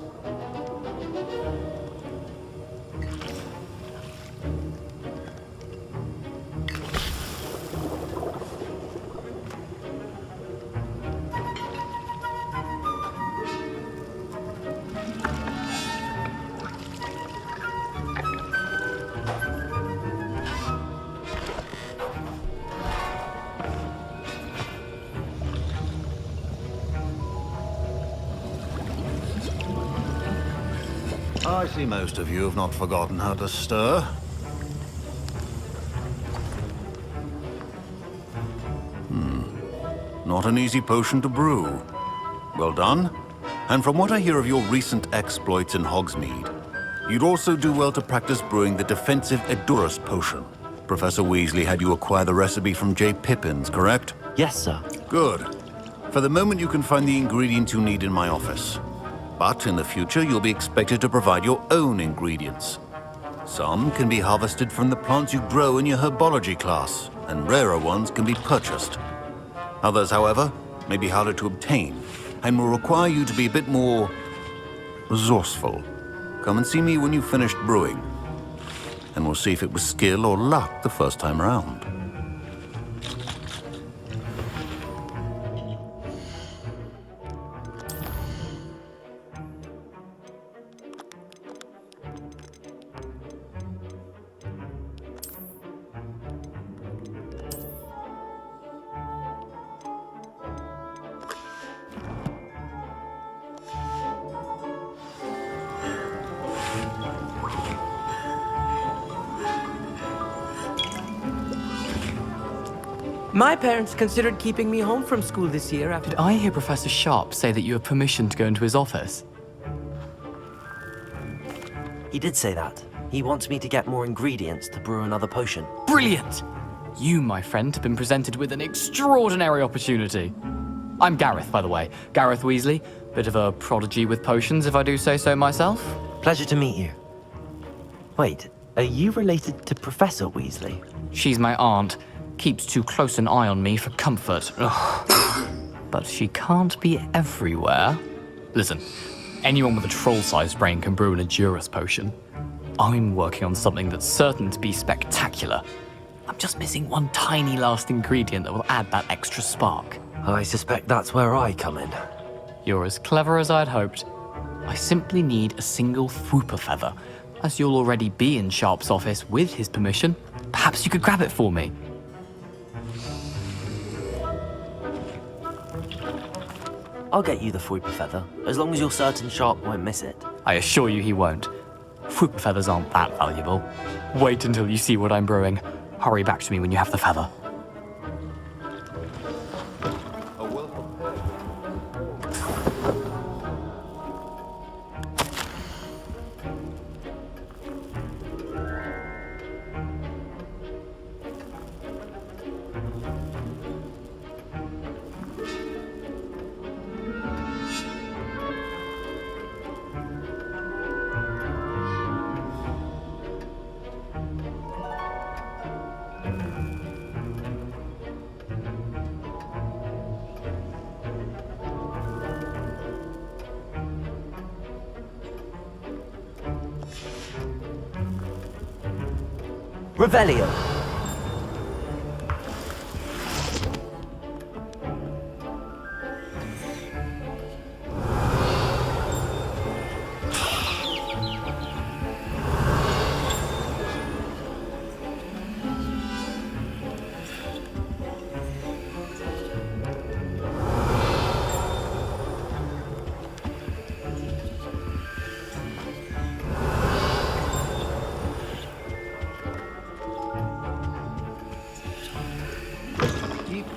I see most of you have not forgotten how to stir. Not an easy potion to brew. Well done. And from what I hear of your recent exploits in Hogsmeade, you'd also do well to practice brewing the defensive Edurus potion. Professor Weasley had you acquire the recipe from J. Pippins, correct? Yes, sir. Good. For the moment, you can find the ingredients you need in my office. But in the future, you'll be expected to provide your own ingredients. Some can be harvested from the plants you grow in your herbology class, and rarer ones can be purchased. Others, however, may be harder to obtain, and will require you to be a bit more resourceful. Come and see me when you've finished brewing, and we'll see if it was skill or luck the first time around. My parents considered keeping me home from school this year after... Did I hear Professor Sharp say that you have permission to go into his office? He did say that. He wants me to get more ingredients to brew another potion. Brilliant! You, my friend, have been presented with an extraordinary opportunity. I'm Gareth, by the way. Gareth Weasley. Bit of a prodigy with potions, if I do say so myself. Pleasure to meet you. Wait, are you related to Professor Weasley? She's my aunt. Keeps too close an eye on me for comfort. Ugh. But she can't be everywhere. Listen, anyone with a troll-sized brain can brew an Edurus potion. I'm working on something that's certain to be spectacular. I'm just missing one tiny last ingredient that will add that extra spark. I suspect that's where I come in. You're as clever as I'd hoped. I simply need a single Fwooper feather. As you'll already be in Sharp's office with his permission, perhaps you could grab it for me. I'll get you the Fwooper feather, as long as you're certain Sharp won't miss it. I assure you he won't. Fwooper feathers aren't that valuable. Wait until you see what I'm brewing. Hurry back to me when you have the feather. Revelio!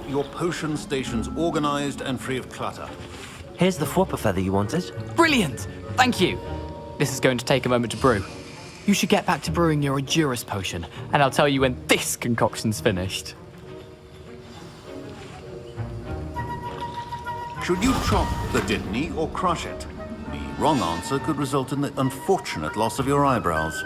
Your potion stations organized and free of clutter. Here's the Fwooper feather you wanted. Brilliant! Thank you! This is going to take a moment to brew. You should get back to brewing your Edurus potion, and I'll tell you when this concoction's finished. Should you chop the Dittany or crush it? The wrong answer could result in the unfortunate loss of your eyebrows.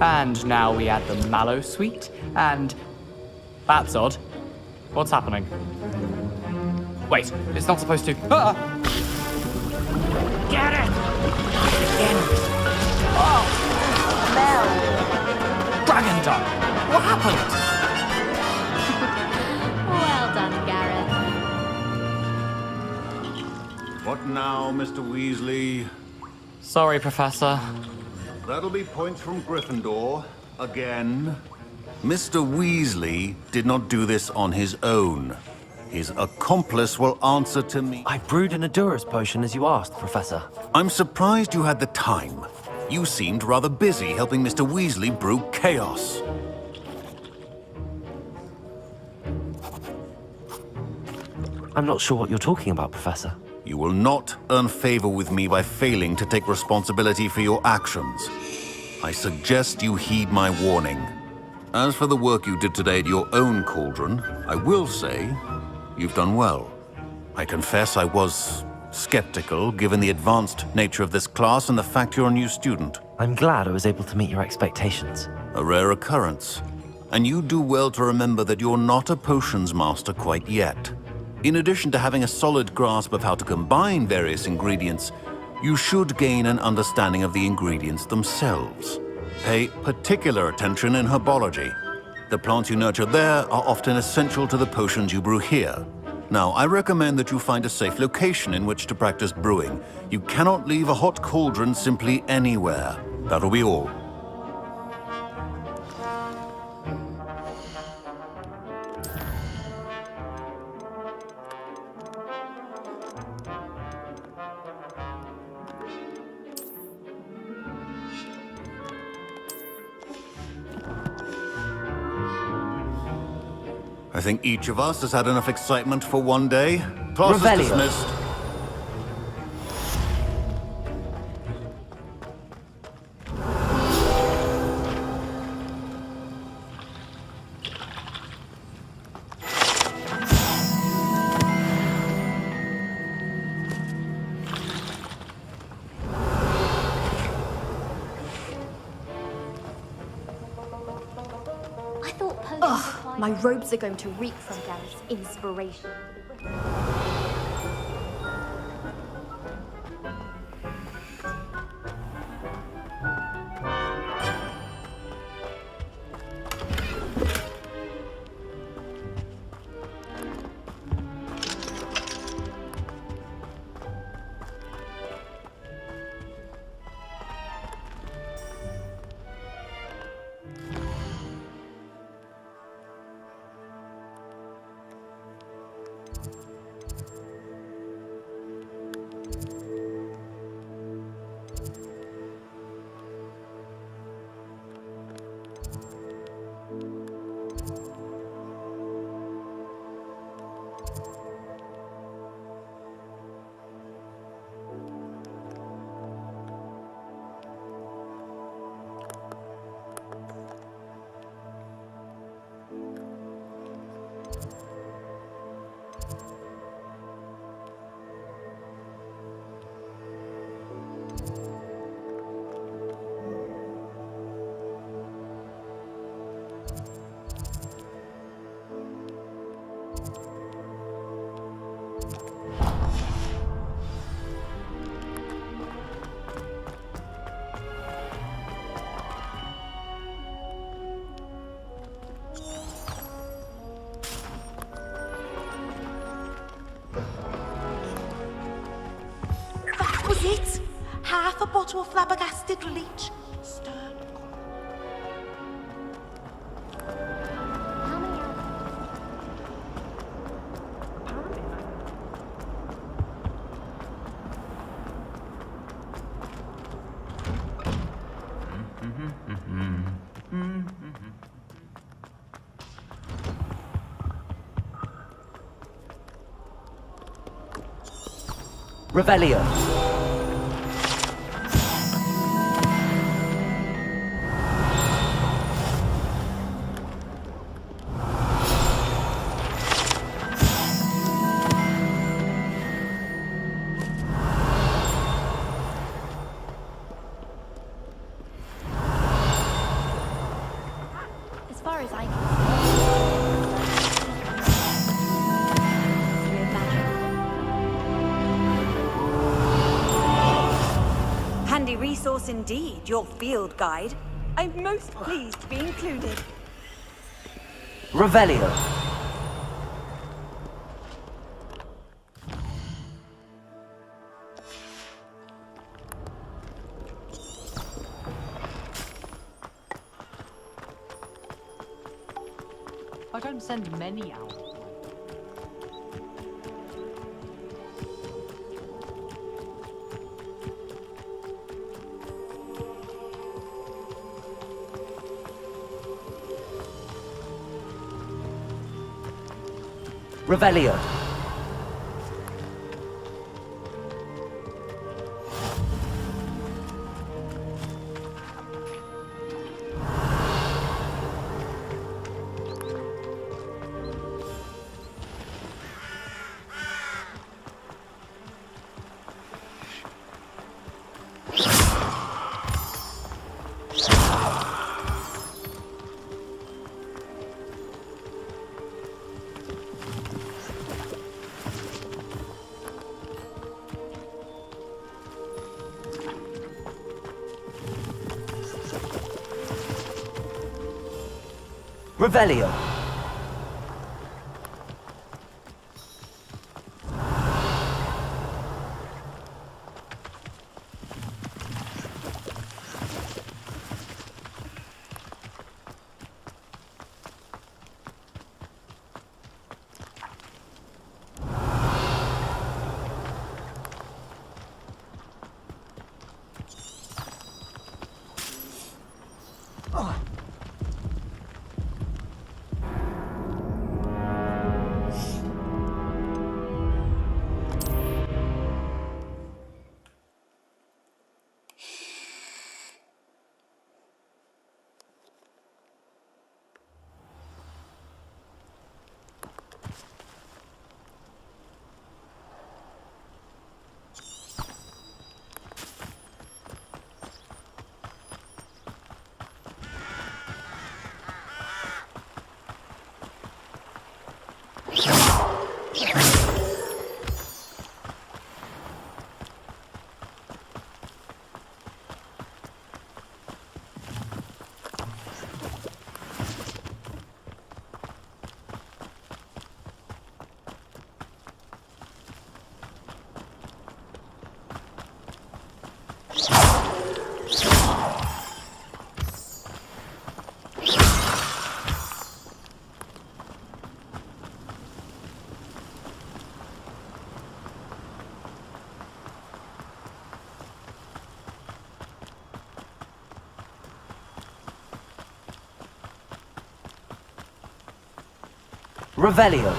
And now we add the mallow sweet, and... That's odd. What's happening? Wait, it's not supposed to... Ah! Get it! Oh! Dragon Dung! What happened? Well done, Gareth. What now, Mr. Weasley? Sorry, Professor. That'll be points from Gryffindor. Again. Mr. Weasley did not do this on his own. His accomplice will answer to me. I brewed an Edurus potion as you asked, Professor. I'm surprised you had the time. You seemed rather busy helping Mr. Weasley brew chaos. I'm not sure what you're talking about, Professor. You will not earn favor with me by failing to take responsibility for your actions. I suggest you heed my warning. As for the work you did today at your own cauldron, I will say you've done well. I confess I was skeptical, given the advanced nature of this class and the fact you're a new student. I'm glad I was able to meet your expectations. A rare occurrence. And you do well to remember that you're not a potions master quite yet. In addition to having a solid grasp of how to combine various ingredients, you should gain an understanding of the ingredients themselves. Pay particular attention in herbology. The plants you nurture there are often essential to the potions you brew here. Now, I recommend that you find a safe location in which to practice brewing. You cannot leave a hot cauldron simply anywhere. That'll be all. I think each of us has had enough excitement for one day. Class is Revelio. dismissed. Ugh, my robes are going to reek from Garrett's inspiration. Was it? Half a bottle of flabbergasted leech? Stern. Revelio. As far as I can Handy resource indeed, your field guide. I'm most pleased to be included. Revelio. I don't send many out. Revelio. Revelio. Revelio.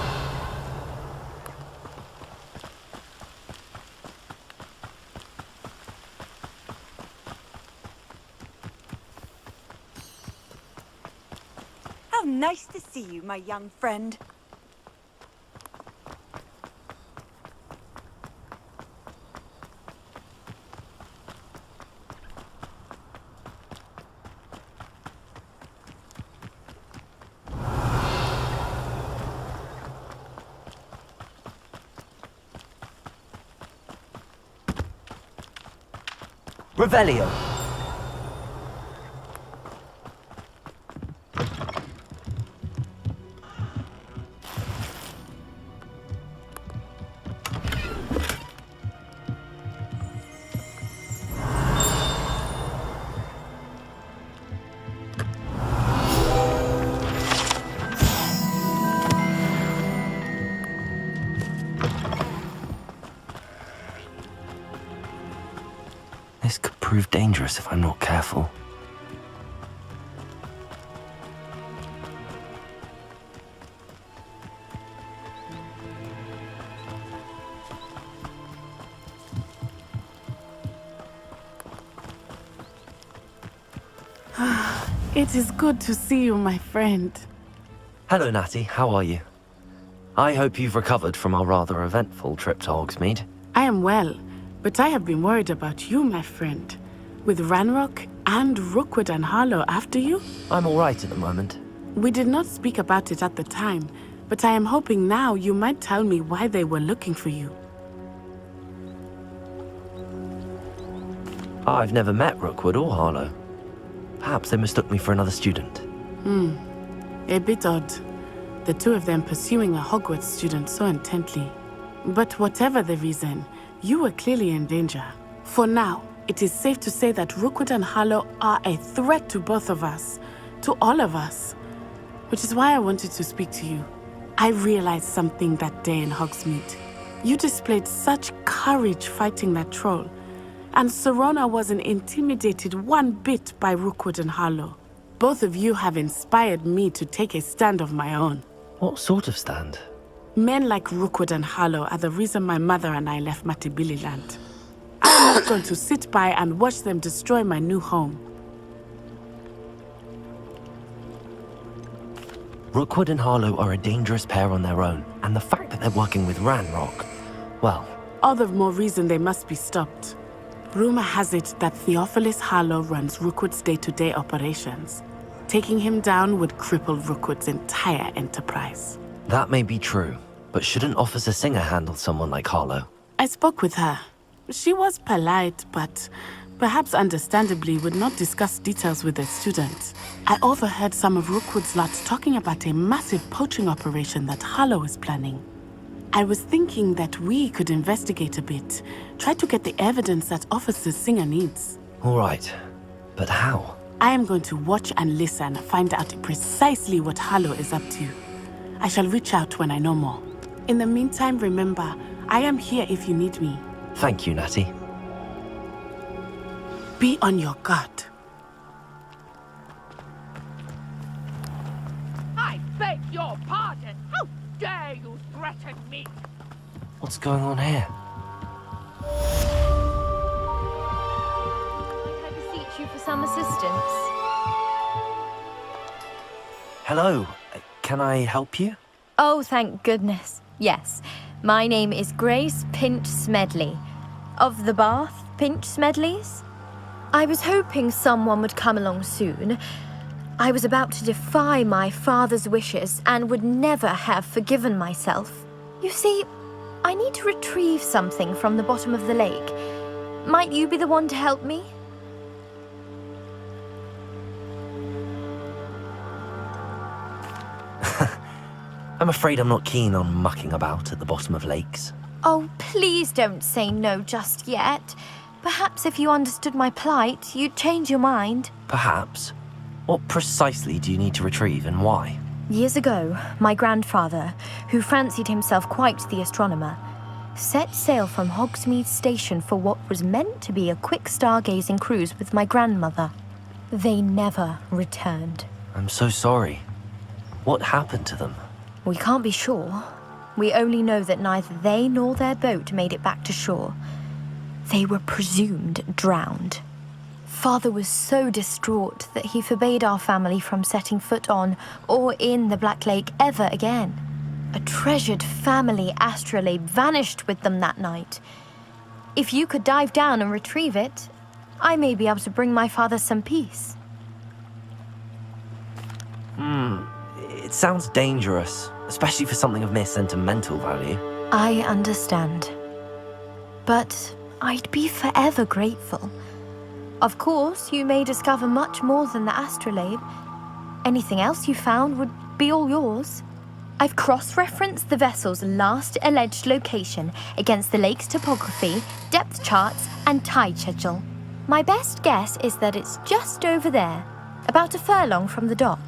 How nice to see you, my young friend. Revelio. This could prove dangerous if I'm not careful. It is good to see you, my friend. Hello, Natty. How are you? I hope you've recovered from our rather eventful trip to Hogsmeade. I am well, but I have been worried about you, my friend. With Ranrock and Rookwood and Harlow after you? I'm all right at the moment. We did not speak about it at the time, but I am hoping now you might tell me why they were looking for you. I've never met Rookwood or Harlow. Perhaps they mistook me for another student. A bit odd. The two of them pursuing a Hogwarts student so intently. But whatever the reason, you were clearly in danger. For now, it is safe to say that Rookwood and Harlow are a threat to both of us, to all of us. Which is why I wanted to speak to you. I realized something that day in Hogsmeade. You displayed such courage fighting that troll, and Serona wasn't intimidated one bit by Rookwood and Harlow. Both of you have inspired me to take a stand of my own. What sort of stand? Men like Rookwood and Harlow are the reason my mother and I left Matibili land. I'm not going to sit by and watch them destroy my new home. Rookwood and Harlow are a dangerous pair on their own, and the fact that they're working with Ranrock, well... All the more reason they must be stopped. Rumor has it that Theophilus Harlow runs Rookwood's day-to-day operations. Taking him down would cripple Rookwood's entire enterprise. That may be true, but shouldn't Officer Singer handle someone like Harlow? I spoke with her. She was polite, but perhaps understandably, would not discuss details with the students. I overheard some of Rookwood's lads talking about a massive poaching operation that Harlow is planning. I was thinking that we could investigate a bit, try to get the evidence that Officer Singer needs. All right, but how? I am going to watch and listen, find out precisely what Harlow is up to. I shall reach out when I know more. In the meantime, remember, I am here if you need me. Thank you, Natty. Be on your guard. I beg your pardon. How dare you threaten me? What's going on here? Can I beseech you for some assistance? Hello, can I help you? Oh, thank goodness. Yes. My name is Grace Pinch Smedley. Of the Bath Pinch Smedleys? I was hoping someone would come along soon. I was about to defy my father's wishes and would never have forgiven myself. You see, I need to retrieve something from the bottom of the lake. Might you be the one to help me? I'm afraid I'm not keen on mucking about at the bottom of lakes. Oh, please don't say no just yet. Perhaps if you understood my plight, you'd change your mind. Perhaps. What precisely do you need to retrieve and why? Years ago, my grandfather, who fancied himself quite the astronomer, set sail from Hogsmeade Station for what was meant to be a quick stargazing cruise with my grandmother. They never returned. I'm so sorry. What happened to them? We can't be sure. We only know that neither they nor their boat made it back to shore. They were presumed drowned. Father was so distraught that he forbade our family from setting foot on or in the Black Lake ever again. A treasured family astrolabe vanished with them that night. If you could dive down and retrieve it, I may be able to bring my father some peace. It sounds dangerous, especially for something of mere sentimental value. I understand. But I'd be forever grateful. Of course, you may discover much more than the astrolabe. Anything else you found would be all yours. I've cross-referenced the vessel's last alleged location against the lake's topography, depth charts, and tide schedule. My best guess is that it's just over there, about a furlong from the dock.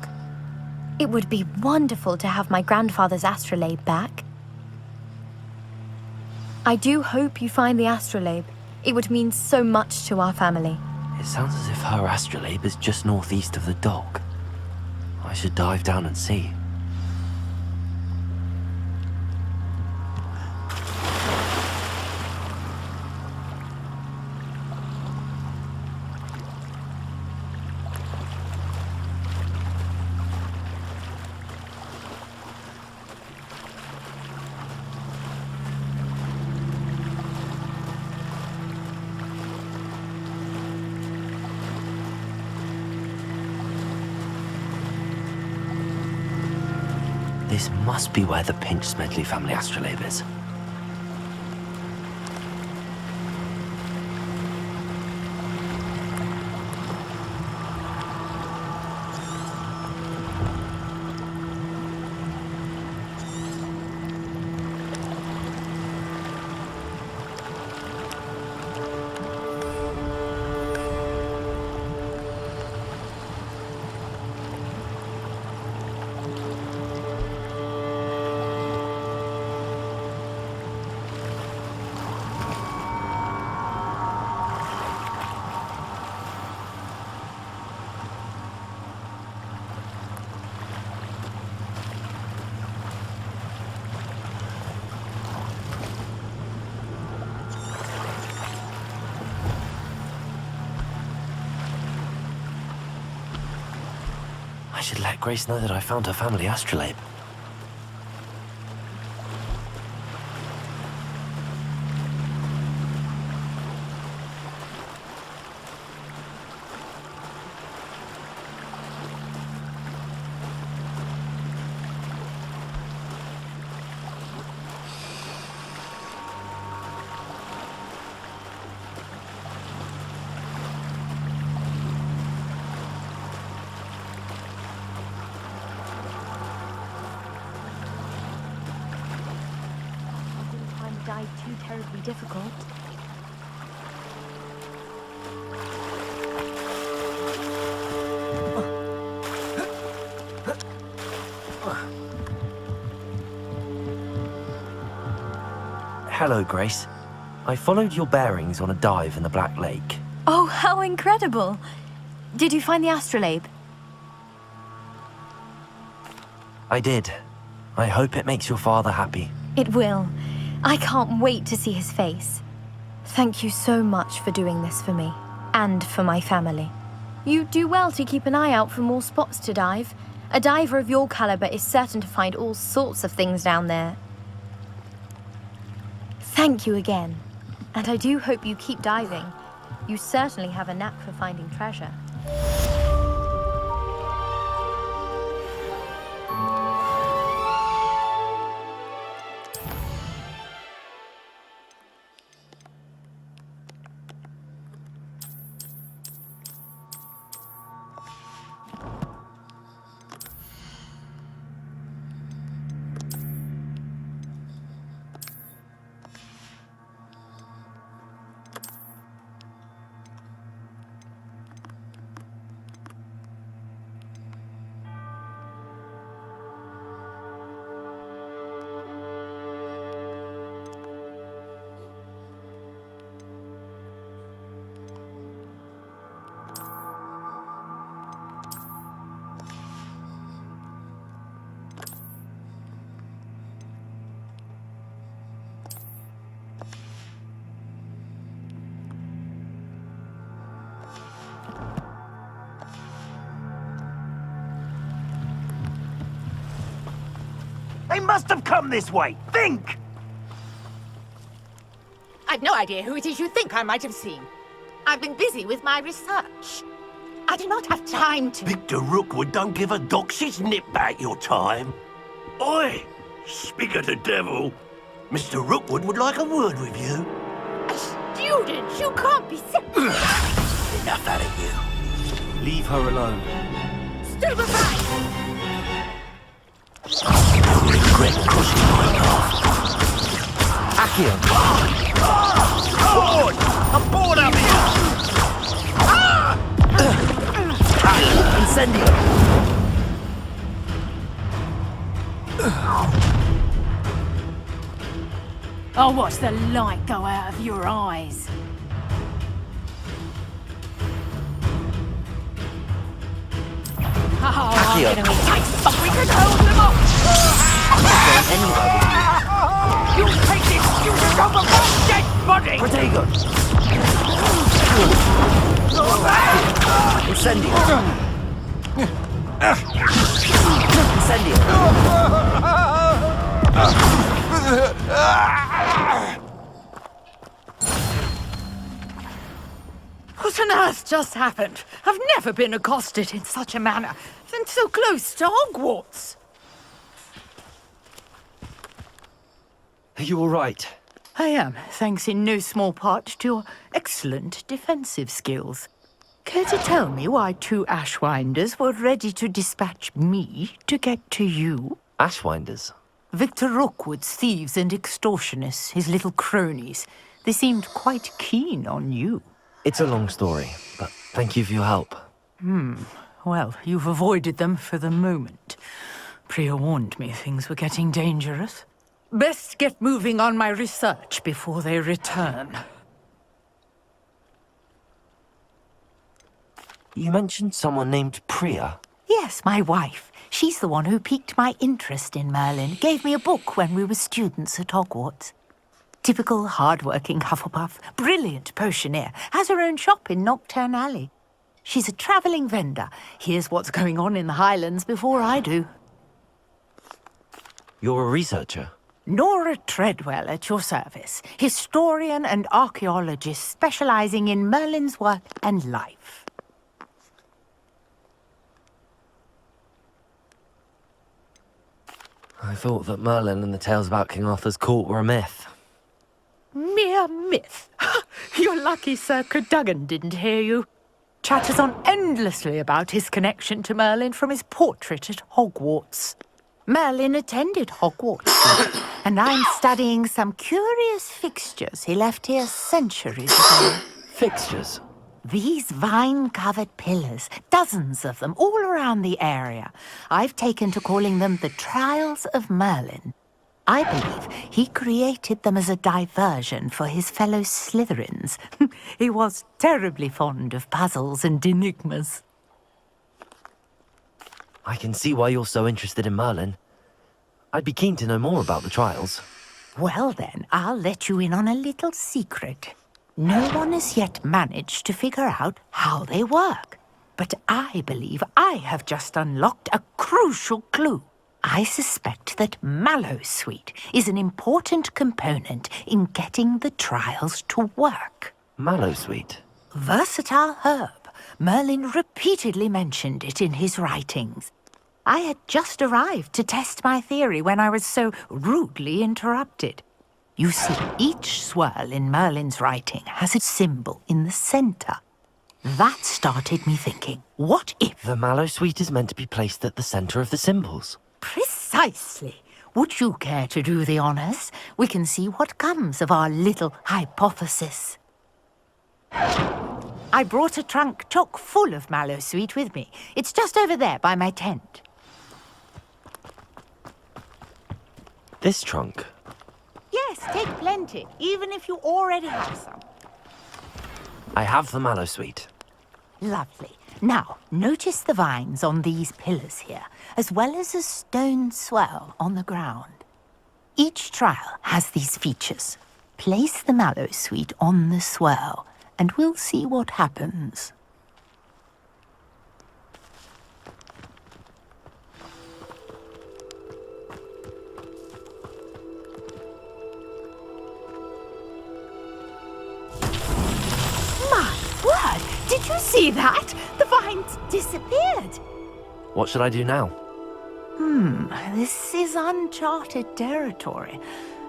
It would be wonderful to have my grandfather's astrolabe back. I do hope you find the astrolabe. It would mean so much to our family. It sounds as if her astrolabe is just northeast of the dock. I should dive down and see. This must be where the Pinch Smedley family astrolabe is. I should let Grace know that I found her family astrolabe. dive too terribly difficult. Hello, Grace. I followed your bearings on a dive in the Black Lake. Oh, how incredible! Did you find the astrolabe? I did. I hope it makes your father happy. It will. I can't wait to see his face. Thank you so much for doing this for me, and for my family. You do well to keep an eye out for more spots to dive. A diver of your caliber is certain to find all sorts of things down there. Thank you again. And I do hope you keep diving. You certainly have a knack for finding treasure. They must have come this way. Think! I've no idea who it is you think I might have seen. I've been busy with my research. I do not have time to... Victor Rookwood don't give a doxy's nip back your time. Oi! Speak of the devil. Mr. Rookwood would like a word with you. A student? You can't be sick. Enough out of you. Leave her alone. Stand aside! You'll regret crossing my path. Accio! Board! I'm bored up here! Incendio! I'll watch the light go out of your eyes. Oh, I'm Accio. gonna be tight, but we can hold them off! You take this student over my dead body! Protego! Incendio! Incendio! What on earth just happened? I've never been accosted in such a manner, and so close to Hogwarts. Are you all right? I am, thanks in no small part to your excellent defensive skills. Care to tell me why two Ashwinders were ready to dispatch me to get to you? Ashwinders? Victor Rookwood's thieves and extortionists, his little cronies. They seemed quite keen on you. It's a long story, but thank you for your help. Well, you've avoided them for the moment. Priya warned me things were getting dangerous. Best get moving on my research before they return. You mentioned someone named Priya. Yes, my wife. She's the one who piqued my interest in Merlin. Gave me a book when we were students at Hogwarts. Typical hard-working Hufflepuff, brilliant potioneer, has her own shop in Nocturne Alley. She's a travelling vendor. Hears what's going on in the Highlands before I do. You're a researcher? Nora Treadwell at your service. Historian and archaeologist specialising in Merlin's work and life. I thought that Merlin and the tales about King Arthur's court were a myth. Mere myth. You're lucky Sir Cadogan didn't hear you. Chatters on endlessly about his connection to Merlin from his portrait at Hogwarts. Merlin attended Hogwarts, and I'm studying some curious fixtures he left here centuries ago. Fixtures? These vine-covered pillars, dozens of them, all around the area. I've taken to calling them the Trials of Merlin. I believe he created them as a diversion for his fellow Slytherins. He was terribly fond of puzzles and enigmas. I can see why you're so interested in Merlin. I'd be keen to know more about the trials. Well then, I'll let you in on a little secret. No one has yet managed to figure out how they work. But I believe I have just unlocked a crucial clue. I suspect that Mallowsweet is an important component in getting the trials to work. Mallowsweet? Versatile herb. Merlin repeatedly mentioned it in his writings. I had just arrived to test my theory when I was so rudely interrupted. You see, each swirl in Merlin's writing has a symbol in the center. That started me thinking, what if... The Mallowsweet is meant to be placed at the center of the symbols. Precisely. Would you care to do the honors? We can see what comes of our little hypothesis. I brought a trunk chock full of Mallowsweet with me. It's just over there by my tent. This trunk? Yes, take plenty, even if you already have some. I have the Mallowsweet. Lovely. Now, notice the vines on these pillars here, as well as a stone swirl on the ground. Each trial has these features. Place the Mallowsweet on the swirl, and we'll see what happens. My word! Did you see that? The vines disappeared. What should I do now? This is uncharted territory.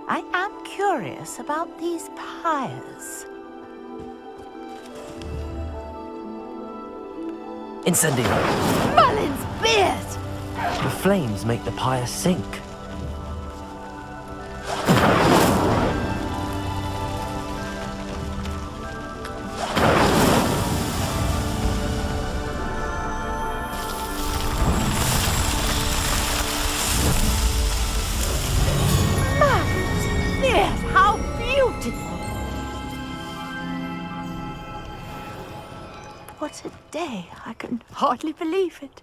I am curious about these pyres. Incendio! Merlin's beard! The flames make the pyre sink. Merlin's beard! How beautiful! What a day! I can hardly believe it.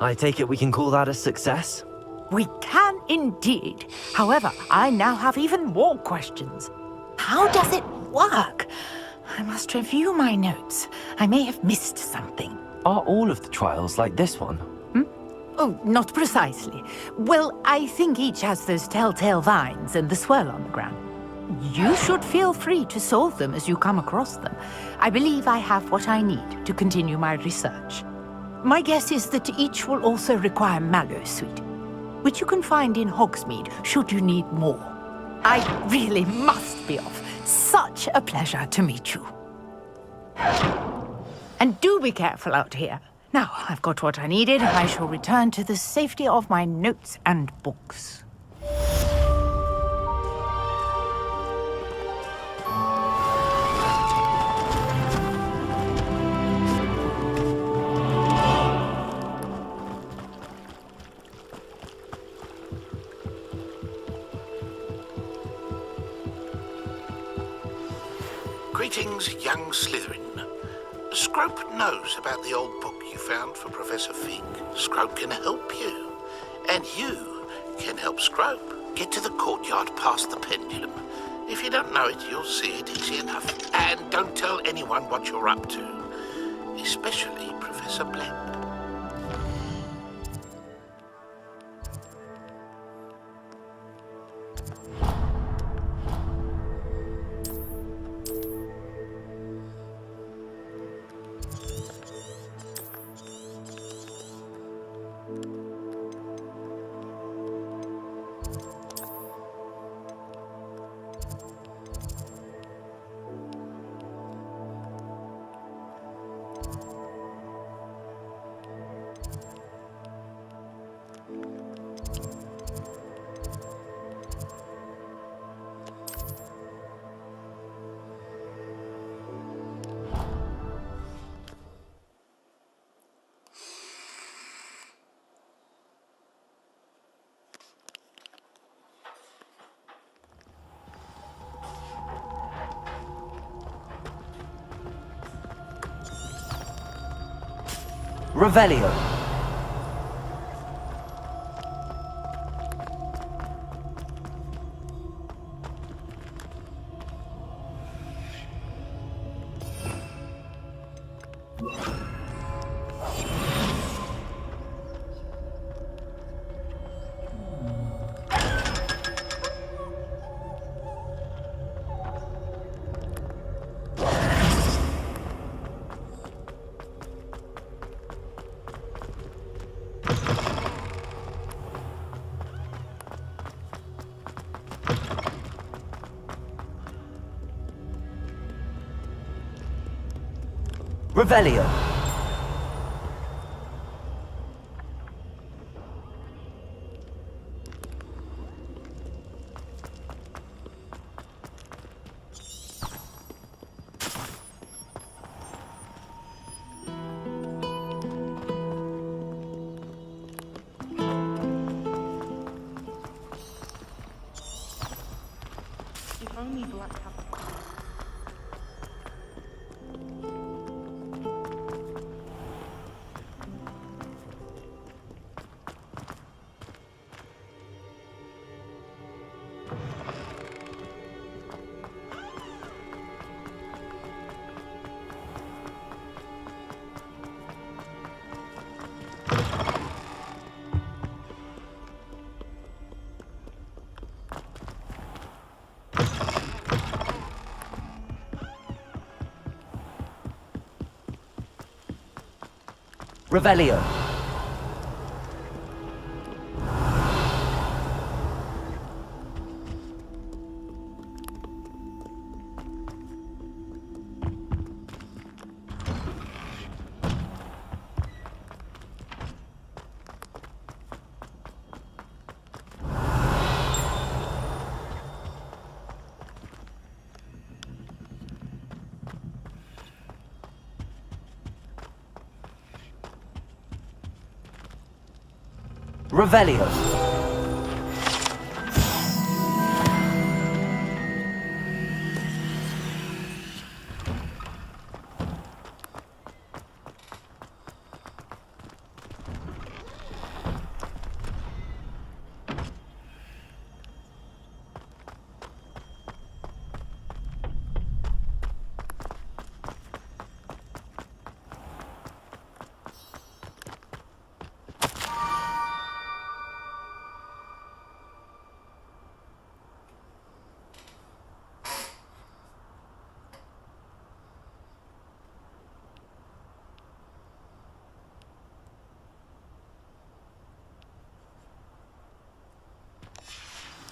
I take it we can call that a success? We can indeed. However, I now have even more questions. How does it work? I must review my notes. I may have missed something. Are all of the trials like this one? Oh, not precisely. Well, I think each has those telltale vines and the swirl on the ground. You should feel free to solve them as you come across them. I believe I have what I need to continue my research. My guess is that each will also require Mallowsweet, which you can find in Hogsmeade should you need more. I really must be off. Such a pleasure to meet you. And do be careful out here. Now, I've got what I needed. I shall return to the safety of my notes and books. Greetings, young Slytherin. Scrope knows about the old book you found for Professor Fig. Scrope can help you. And you can help Scrope. Get to the courtyard past the pendulum. If you don't know it, you'll see it easy enough. And don't tell anyone what you're up to. Especially Professor Black. Revelio. Revelio. If only Black had Revelio. Revelio.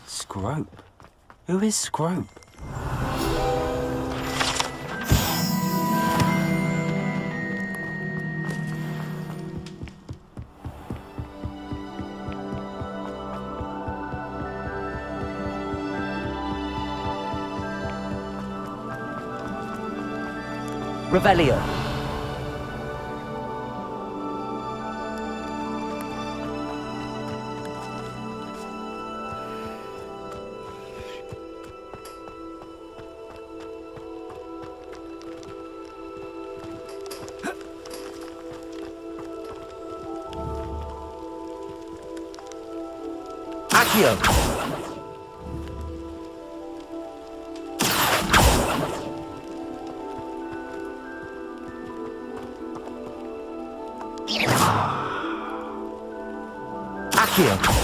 Scrope? Who is Scrope? Revelio. Accio. Accio.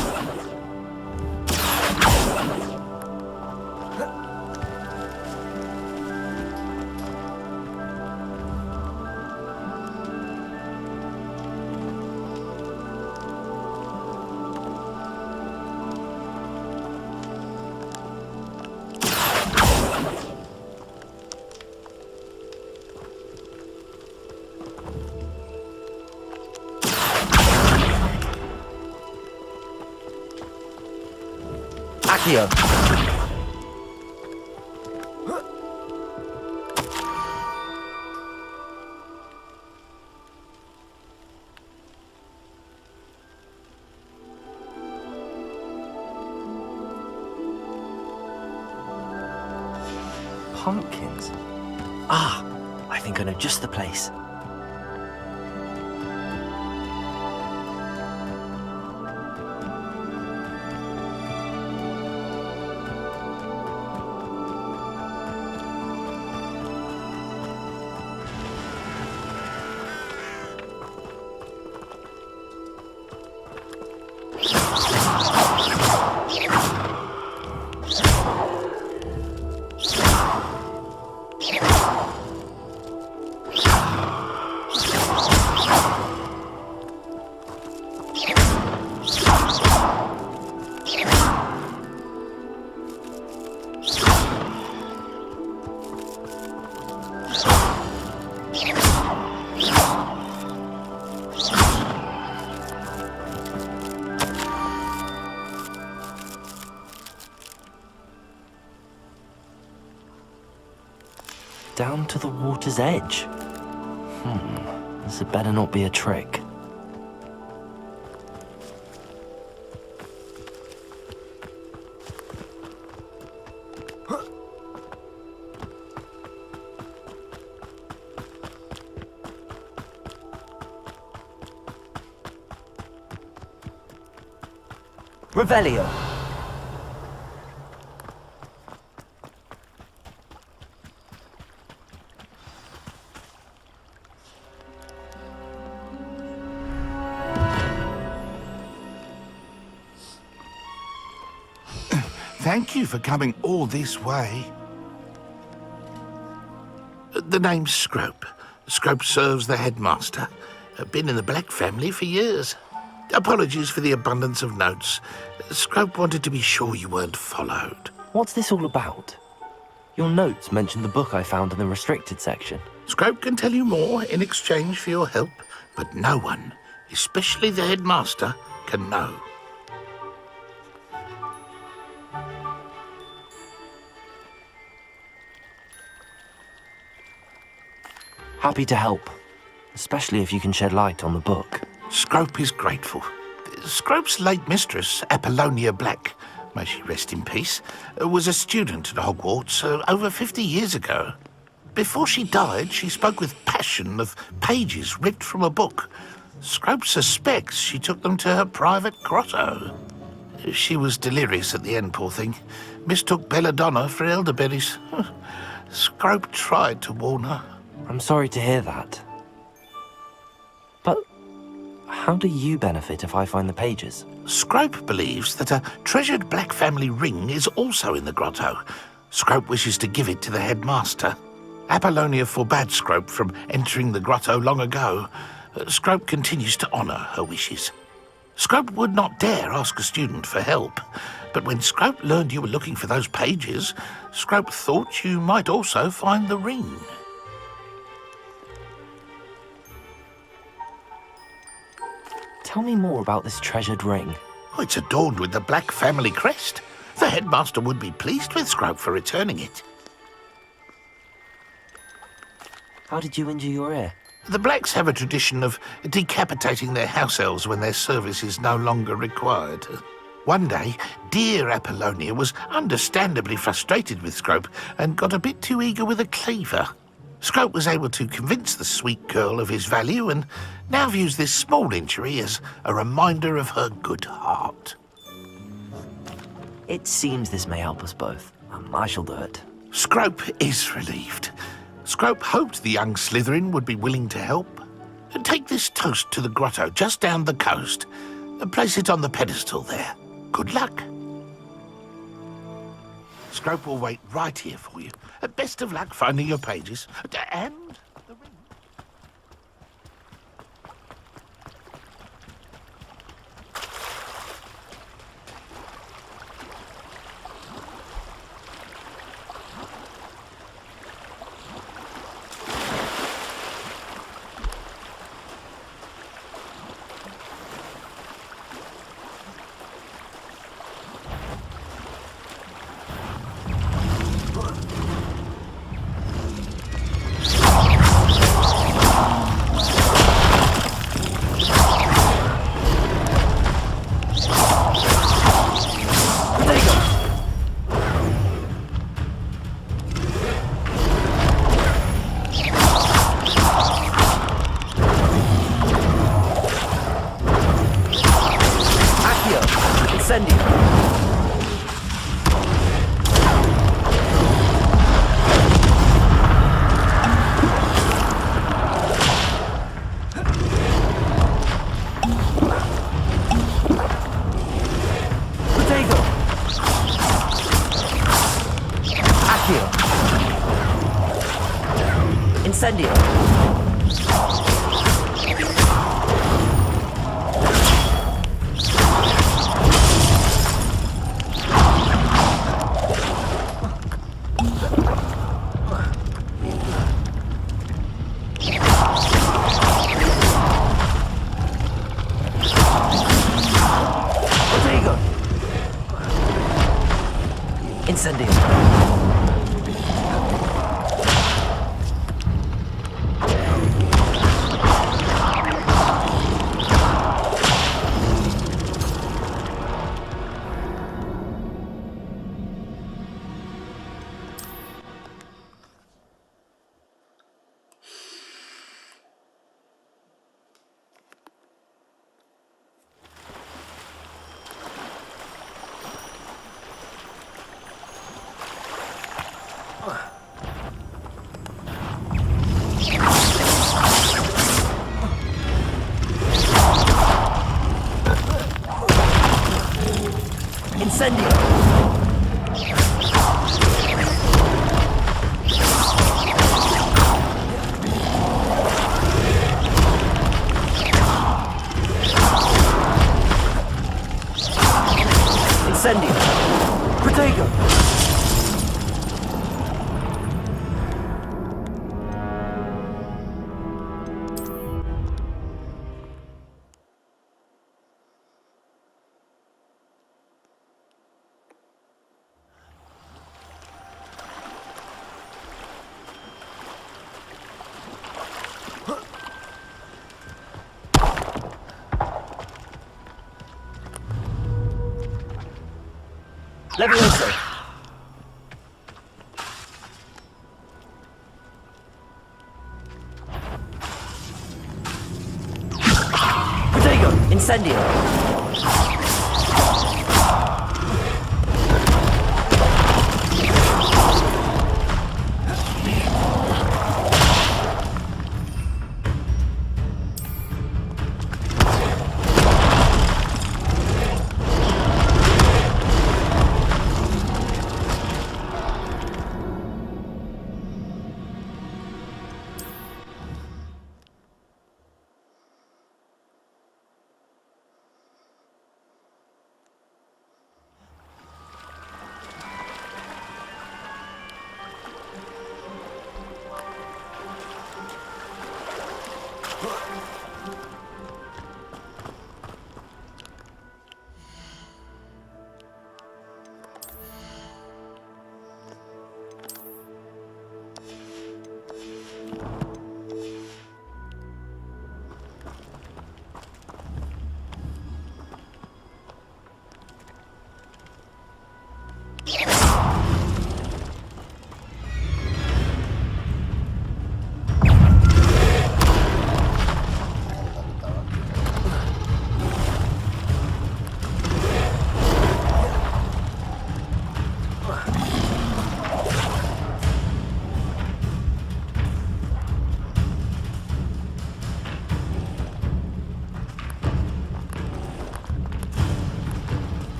Accio. Pumpkins? Ah, I think I know just the place. down to the water's edge. This had better not be a trick. Revelio. Thank you for coming all this way. The name's Scrope. Scrope serves the headmaster. Been in the Black family for years. Apologies for the abundance of notes. Scrope wanted to be sure you weren't followed. What's this all about? Your notes mentioned the book I found in the restricted section. Scrope can tell you more in exchange for your help, but no one, especially the headmaster, can know. Happy to help, especially if you can shed light on the book. Scrope is grateful. Scrope's late mistress, Apollonia Black, may she rest in peace, was a student at Hogwarts over 50 years ago. Before she died, she spoke with passion of pages ripped from a book. Scrope suspects she took them to her private grotto. She was delirious at the end, poor thing. Mistook belladonna for elderberries. Scrope tried to warn her. I'm sorry to hear that. But how do you benefit if I find the pages? Scrope believes that a treasured Black family ring is also in the grotto. Scrope wishes to give it to the headmaster. Apollonia forbade Scrope from entering the grotto long ago. Scrope continues to honour her wishes. Scrope would not dare ask a student for help, but when Scrope learned you were looking for those pages, Scrope thought you might also find the ring. Tell me more about this treasured ring. Oh, it's adorned with the Black family crest. The headmaster would be pleased with Scrope for returning it. How did you injure your ear? The Blacks have a tradition of decapitating their house elves when their service is no longer required. One day, dear Apollonia was understandably frustrated with Scrope and got a bit too eager with a cleaver. Scrope was able to convince the sweet girl of his value and now views this small injury as a reminder of her good heart. It seems this may help us both. I shall do it. Scrope is relieved. Scrope hoped the young Slytherin would be willing to help. Take this toast to the grotto just down the coast and place it on the pedestal there. Good luck. Scrope will wait right here for you. Best of luck finding your pages. And the ring. Incendio. Incendio. Incendio! Incendio! Protego! Levioso! Protego! Incendio!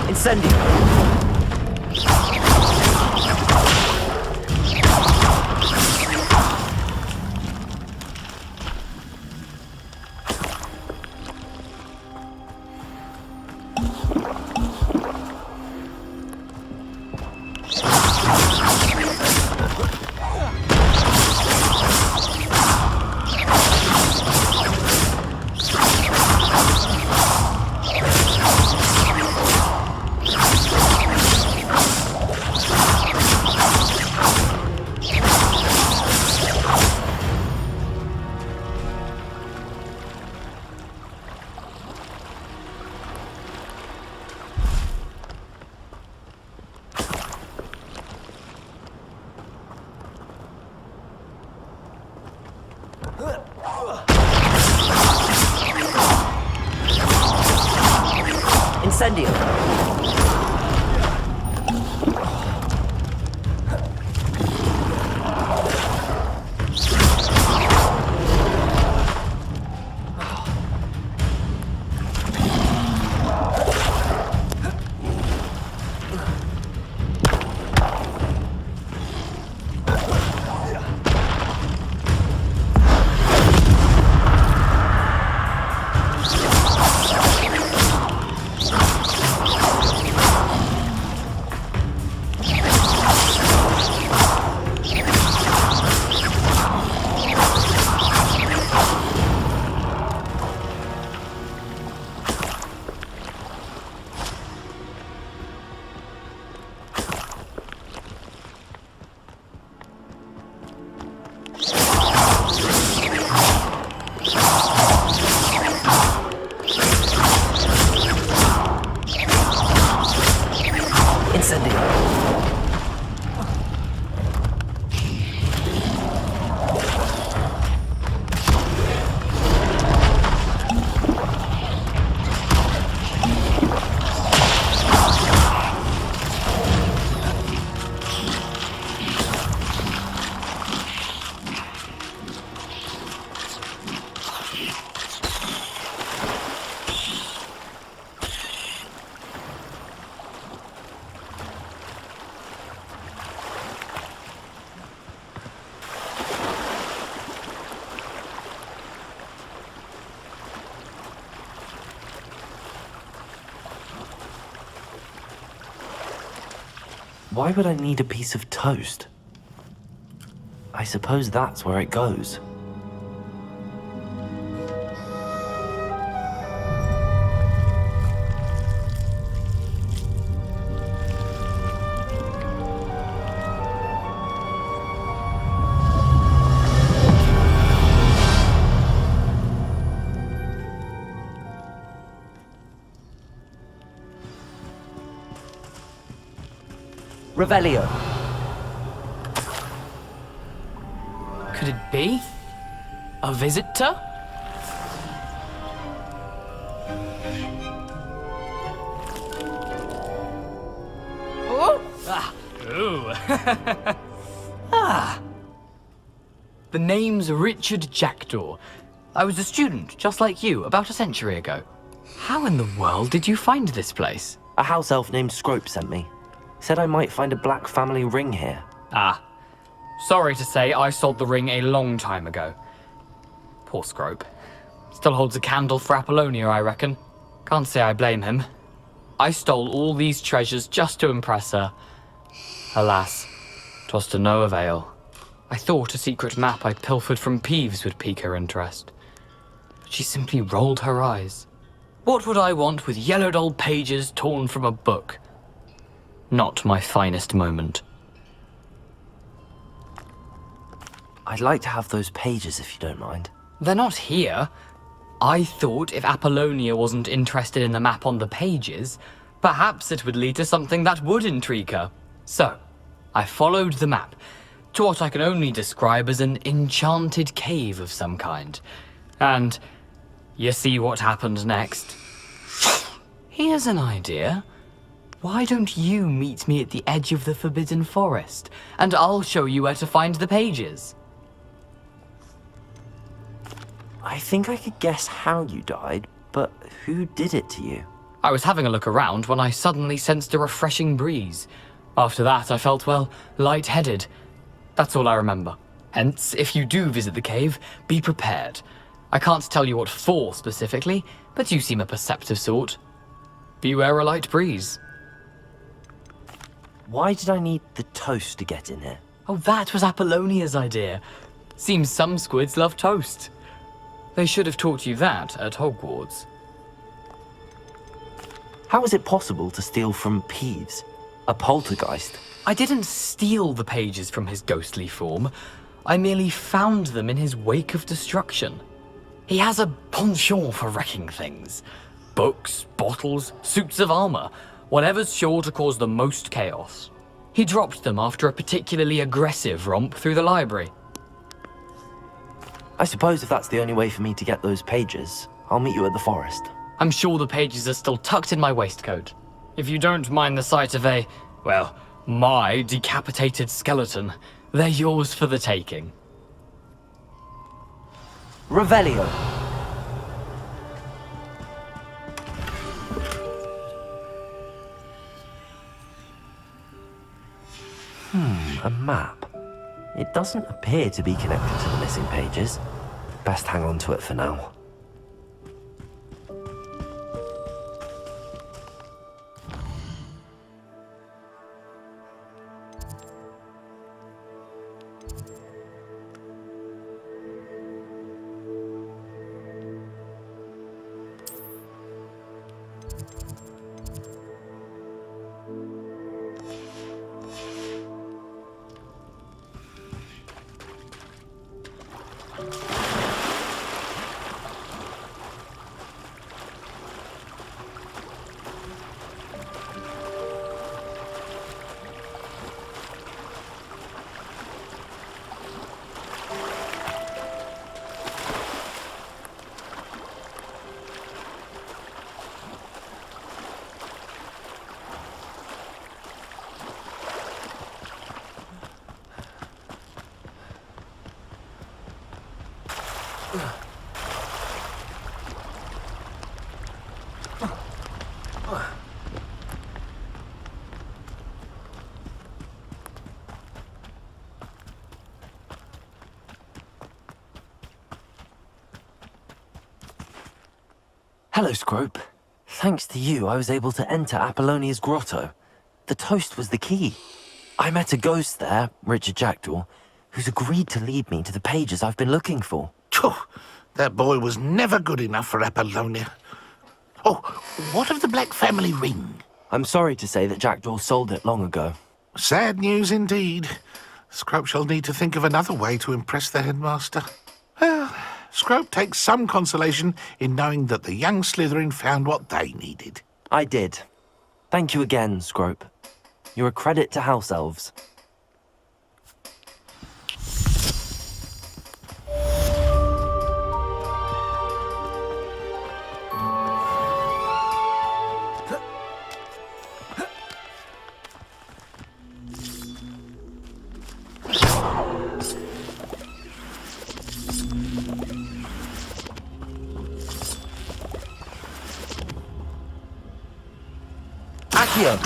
Incendio! Incendio! Why would I need a piece of toast? I suppose that's where it goes. Revelio. Could it be? A visitor? Oh! Ah. Ooh. Ah. The name's Richard Jackdaw. I was a student, just like you, about a century ago. How in the world did you find this place? A house elf named Scrope sent me. Said I might find a black family ring here. Ah. Sorry to say, I sold the ring a long time ago. Poor Scrope. Still holds a candle for Apollonia, I reckon. Can't say I blame him. I stole all these treasures just to impress her. Alas, 'twas to no avail. I thought a secret map I pilfered from Peeves would pique her interest. But she simply rolled her eyes. What would I want with yellowed old pages torn from a book? Not my finest moment. I'd like to have those pages if you don't mind. They're not here. I thought if Apollonia wasn't interested in the map on the pages, perhaps it would lead to something that would intrigue her. So, I followed the map to what I can only describe as an enchanted cave of some kind. And you see what happened next? Here's an idea. Why don't you meet me at the edge of the Forbidden Forest, and I'll show you where to find the pages? I think I could guess how you died, but who did it to you? I was having a look around when I suddenly sensed a refreshing breeze. After that, I felt, well, lightheaded. That's all I remember. Hence, if you do visit the cave, be prepared. I can't tell you what for specifically, but you seem a perceptive sort. Beware a light breeze. Why did I need the toast to get in here? Oh, that was Apollonia's idea. Seems some squids love toast. They should have taught you that at Hogwarts. How is it possible to steal from Peeves, a poltergeist? I didn't steal the pages from his ghostly form. I merely found them in his wake of destruction. He has a penchant for wrecking things. Books, bottles, suits of armor, whatever's sure to cause the most chaos. He dropped them after a particularly aggressive romp through the library. I suppose if that's the only way for me to get those pages, I'll meet you at the forest. I'm sure the pages are still tucked in my waistcoat. If you don't mind the sight of a, well, my decapitated skeleton, they're yours for the taking. Revelio. A map. It doesn't appear to be connected to the missing pages. Best hang on to it for now. Hello, Scrope. Thanks to you, I was able to enter Apollonia's grotto. The toast was the key. I met a ghost there, Richard Jackdaw, who's agreed to lead me to the pages I've been looking for. Phew, that boy was never good enough for Apollonia. Oh, what of the Black family ring? I'm sorry to say that Jackdaw sold it long ago. Sad news indeed. Scrope shall need to think of another way to impress the headmaster. Well, Scrope takes some consolation in knowing that the young Slytherin found what they needed. I did. Thank you again, Scrope. You're a credit to House Elves. Accio!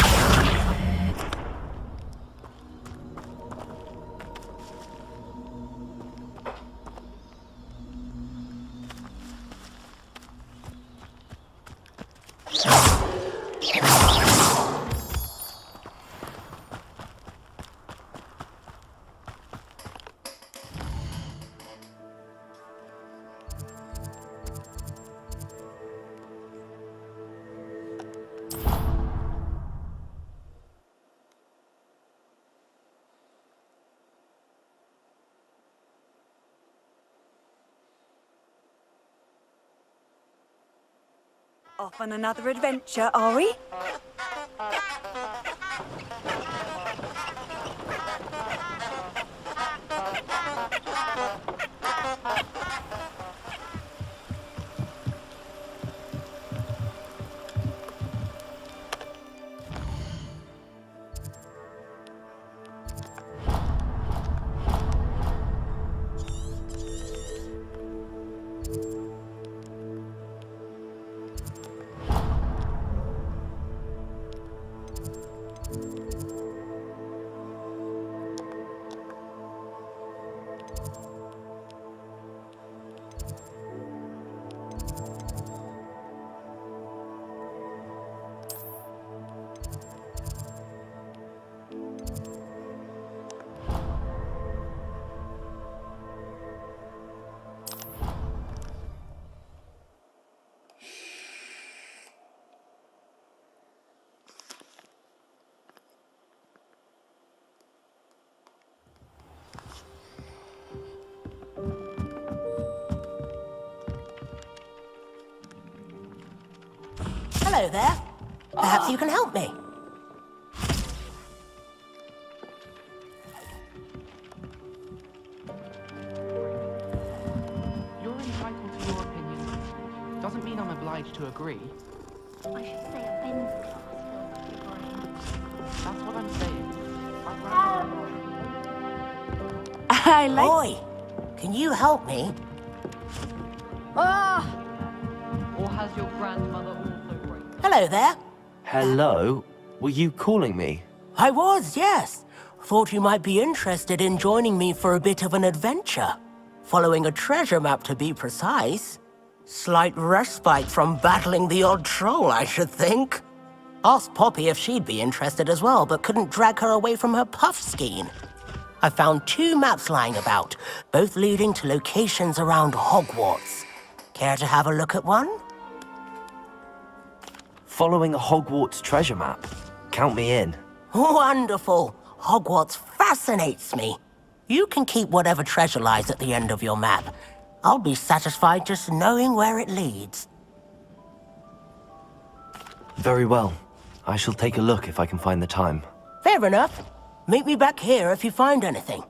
Off on another adventure, are we? Hello there. Perhaps you can help me. You're entitled to your opinion. Doesn't mean I'm obliged to agree. I should say a Ben's class filled with degree. That's what I'm saying. I like... Boy, can you help me? Ah! Or has your grandmother also break? Hello there. Hello? Were you calling me? I was, yes. Thought you might be interested in joining me for a bit of an adventure. Following a treasure map, to be precise. Slight respite from battling the odd troll, I should think. Asked Poppy if she'd be interested as well, but couldn't drag her away from her puff skein. I found 2 maps lying about, both leading to locations around Hogwarts. Care to have a look at one? Following a Hogwarts treasure map. Count me in. Wonderful. Hogwarts fascinates me. You can keep whatever treasure lies at the end of your map. I'll be satisfied just knowing where it leads. Very well. I shall take a look if I can find the time. Fair enough. Meet me back here if you find anything.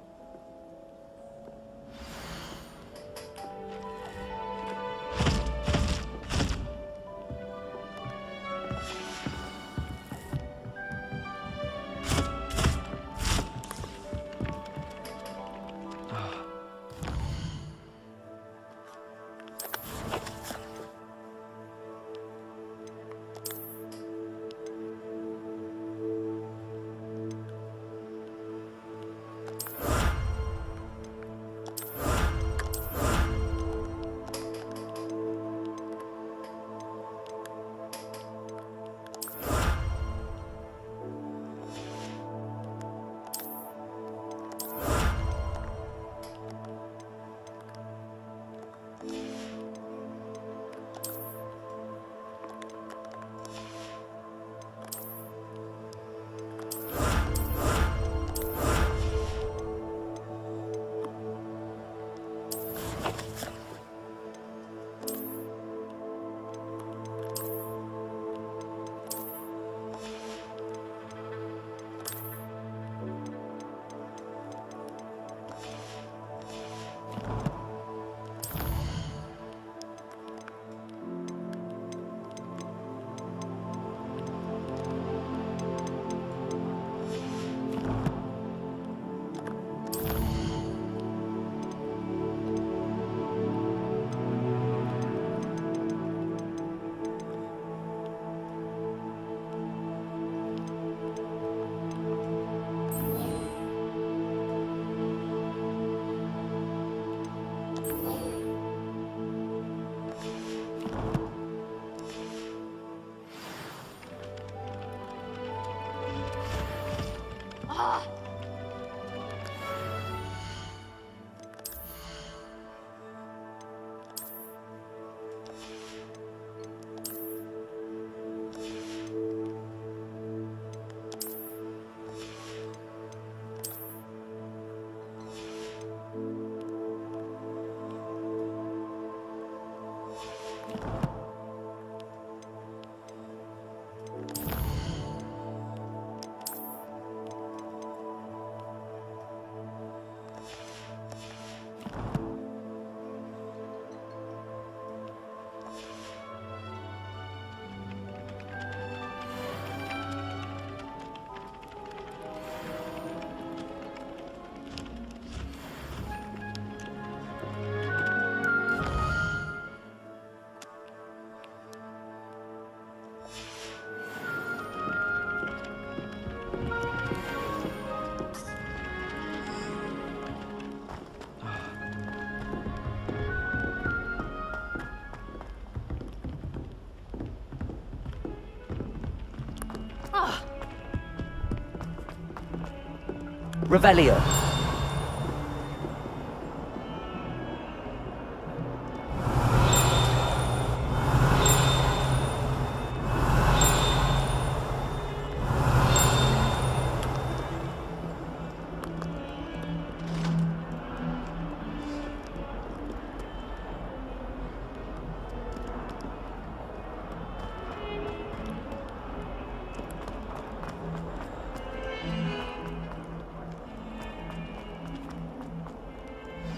Revelio.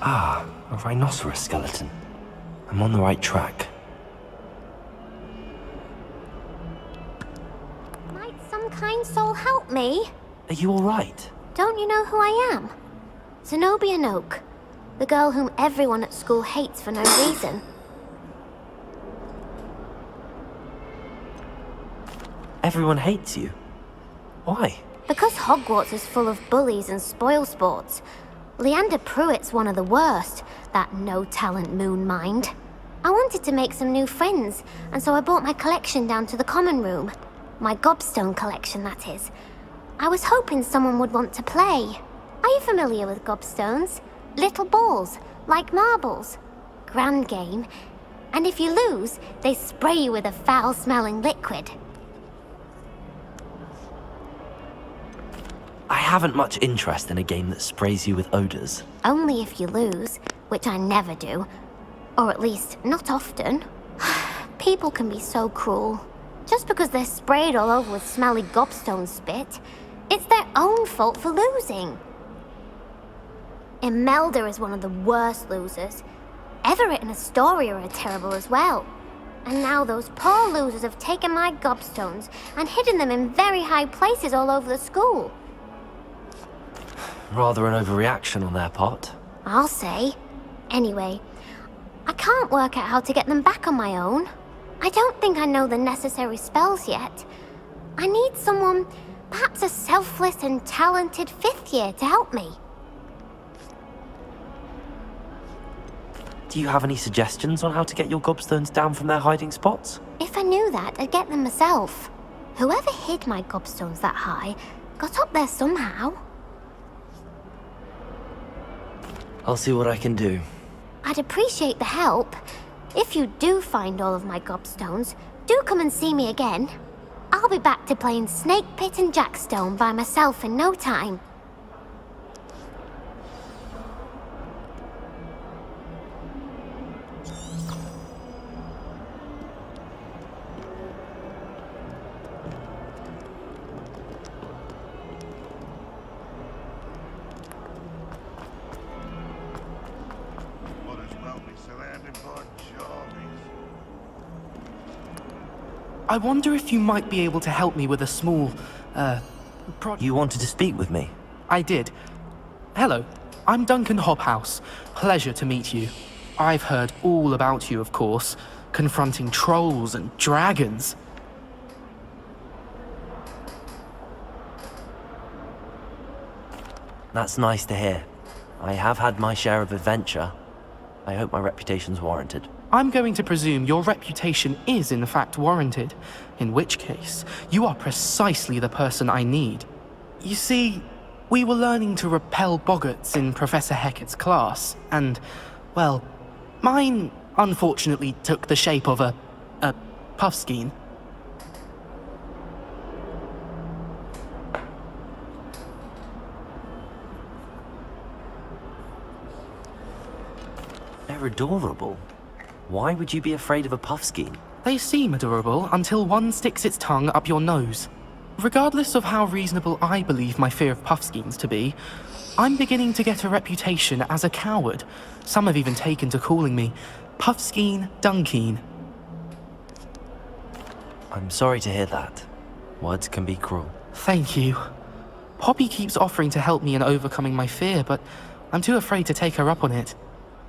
Ah, a rhinoceros skeleton. I'm on the right track. Might some kind soul help me? Are you alright? Don't you know who I am? Zenobia Noak, the girl whom everyone at school hates for no reason. Everyone hates you. Why? Because Hogwarts is full of bullies and spoilsports. Leander Pruitt's one of the worst, that no-talent moon mind. I wanted to make some new friends, and so I brought my collection down to the common room. My gobstone collection, that is. I was hoping someone would want to play. Are you familiar with gobstones? Little balls, like marbles. Grand game. And if you lose, they spray you with a foul-smelling liquid. I haven't much interest in a game that sprays you with odors. Only if you lose, which I never do. Or at least, not often. People can be so cruel. Just because they're sprayed all over with smelly gobstone spit, it's their own fault for losing. Imelda is one of the worst losers. Everett and Astoria are terrible as well. And now those poor losers have taken my gobstones and hidden them in very high places all over the school. Rather an overreaction on their part. I'll say. Anyway, I can't work out how to get them back on my own. I don't think I know the necessary spells yet. I need someone, perhaps a selfless and talented fifth year to help me. Do you have any suggestions on how to get your gobstones down from their hiding spots? If I knew that, I'd get them myself. Whoever hid my gobstones that high got up there somehow. I'll see what I can do. I'd appreciate the help. If you do find all of my gobstones, do come and see me again. I'll be back to playing Snake Pit and Jackstone by myself in no time. I wonder if you might be able to help me with a small, You wanted to speak with me? I did. Hello, I'm Duncan Hobhouse. Pleasure to meet you. I've heard all about you, of course, confronting trolls and dragons. That's nice to hear. I have had my share of adventure. I hope my reputation's warranted. I'm going to presume your reputation is in fact warranted, in which case, you are precisely the person I need. You see, we were learning to repel boggarts in Professor Hecat's class, and, well, mine unfortunately took the shape of a puffskein. They're adorable. Why would you be afraid of a puffskein? They seem adorable until one sticks its tongue up your nose. Regardless of how reasonable I believe my fear of puffskeins to be, I'm beginning to get a reputation as a coward. Some have even taken to calling me Puffskein Dunkeen. I'm sorry to hear that. Words can be cruel. Thank you. Poppy keeps offering to help me in overcoming my fear, but I'm too afraid to take her up on it.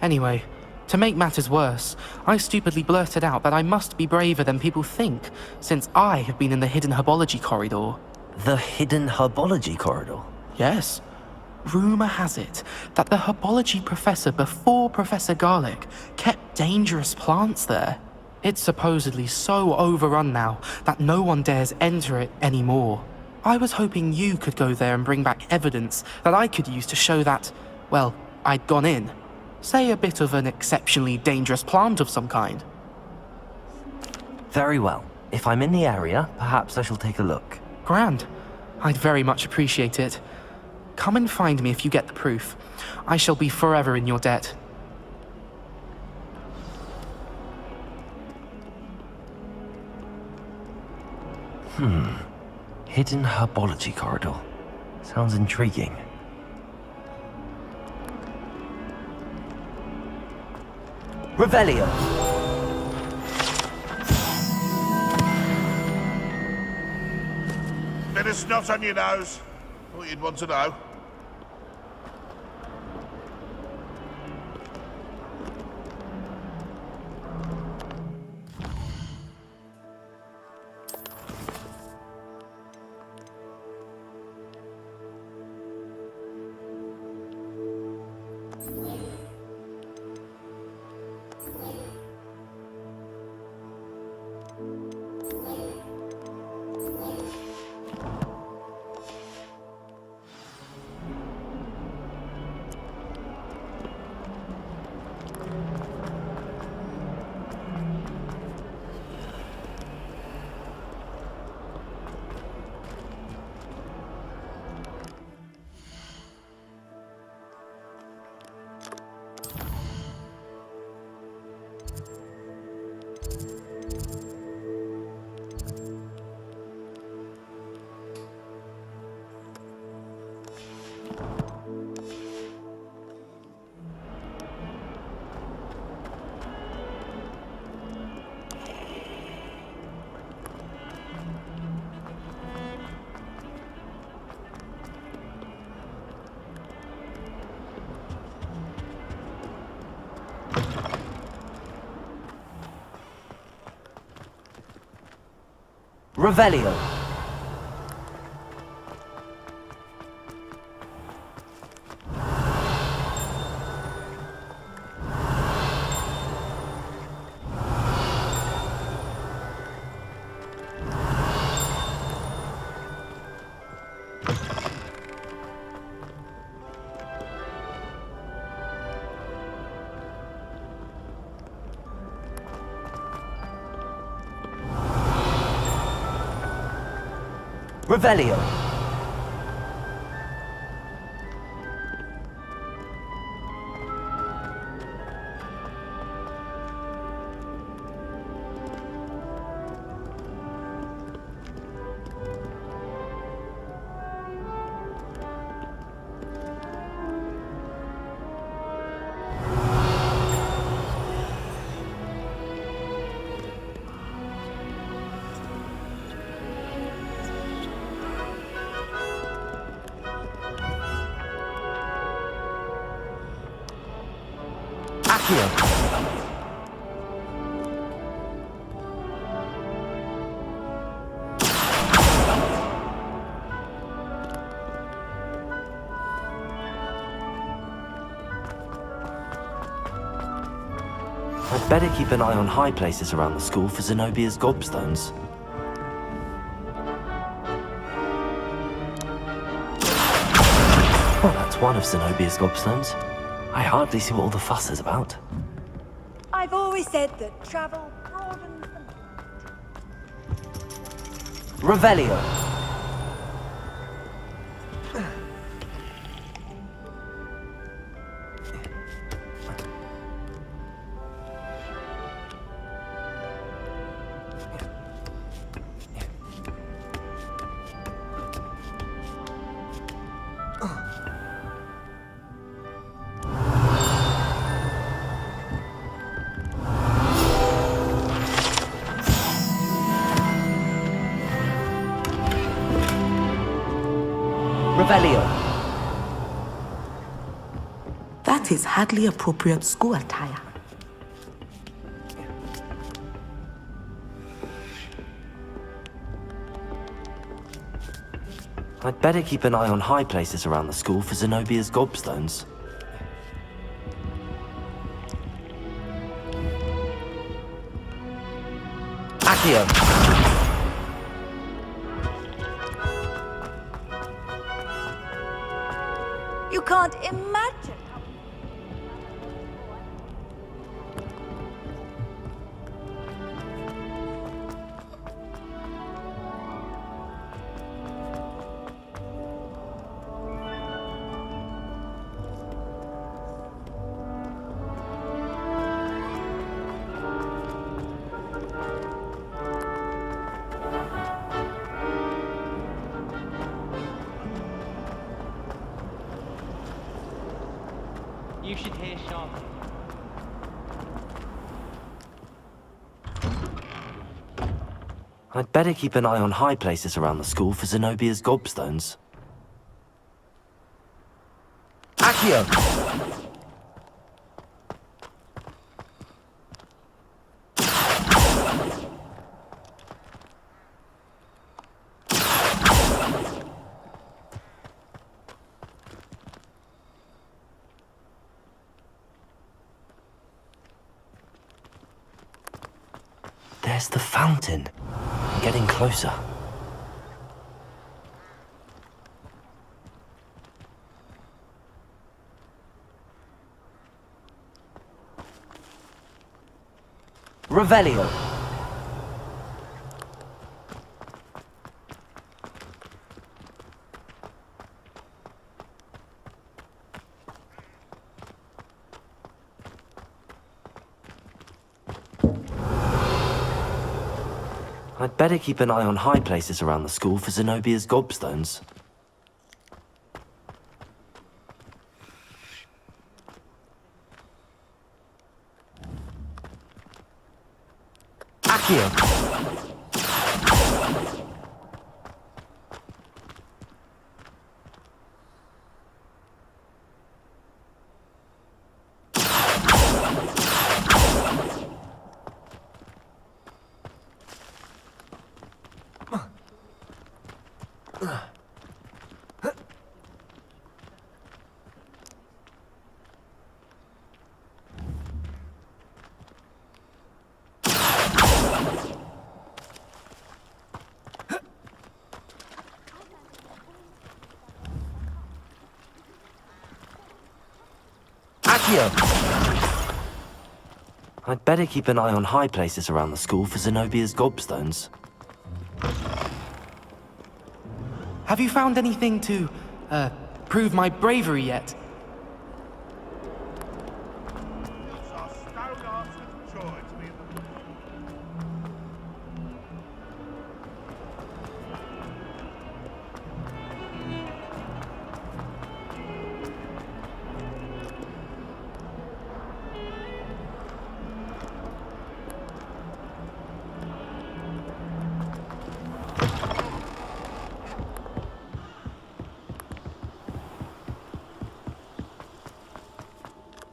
Anyway, to make matters worse, I stupidly blurted out that I must be braver than people think, since I have been in the hidden herbology corridor. The hidden herbology corridor? Yes. Rumor has it that the herbology professor before Professor Garlick kept dangerous plants there. It's supposedly so overrun now that no one dares enter it anymore. I was hoping you could go there and bring back evidence that I could use to show that, well, I'd gone in. Say a bit of an exceptionally dangerous plant of some kind. Very well. If I'm in the area, perhaps I shall take a look. Grand. I'd very much appreciate it. Come and find me if you get the proof. I shall be forever in your debt. Hidden herbology corridor. Sounds intriguing. Revelio! Bit of snot on your nose. Thought you'd want to know. Revelio! Revelio! I'd better keep an eye on high places around the school for Zenobia's gobstones. Well, that's one of Zenobia's gobstones. I hardly see what all the fuss is about. I've always said that travel broadens the mind. Revelio! Revelio! That is hardly appropriate school attire. I'd better keep an eye on high places around the school for Zenobia's gobstones. Accio! You can't imagine how... You should hear Sean. I'd better keep an eye on high places around the school for Zenobia's gobstones. Accio! There's the fountain. Getting closer. Revelio. I'd better keep an eye on high places around the school for Zenobia's gobstones. Accio! I'd better keep an eye on high places around the school for Zenobia's gobstones. Have you found anything to, prove my bravery yet?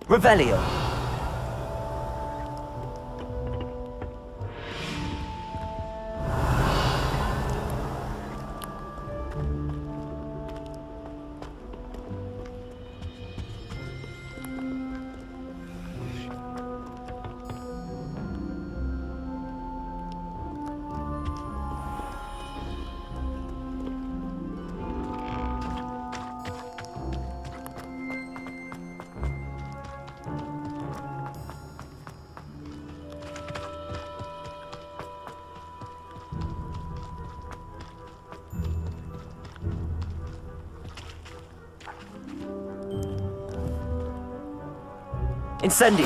Revelio. Incendio.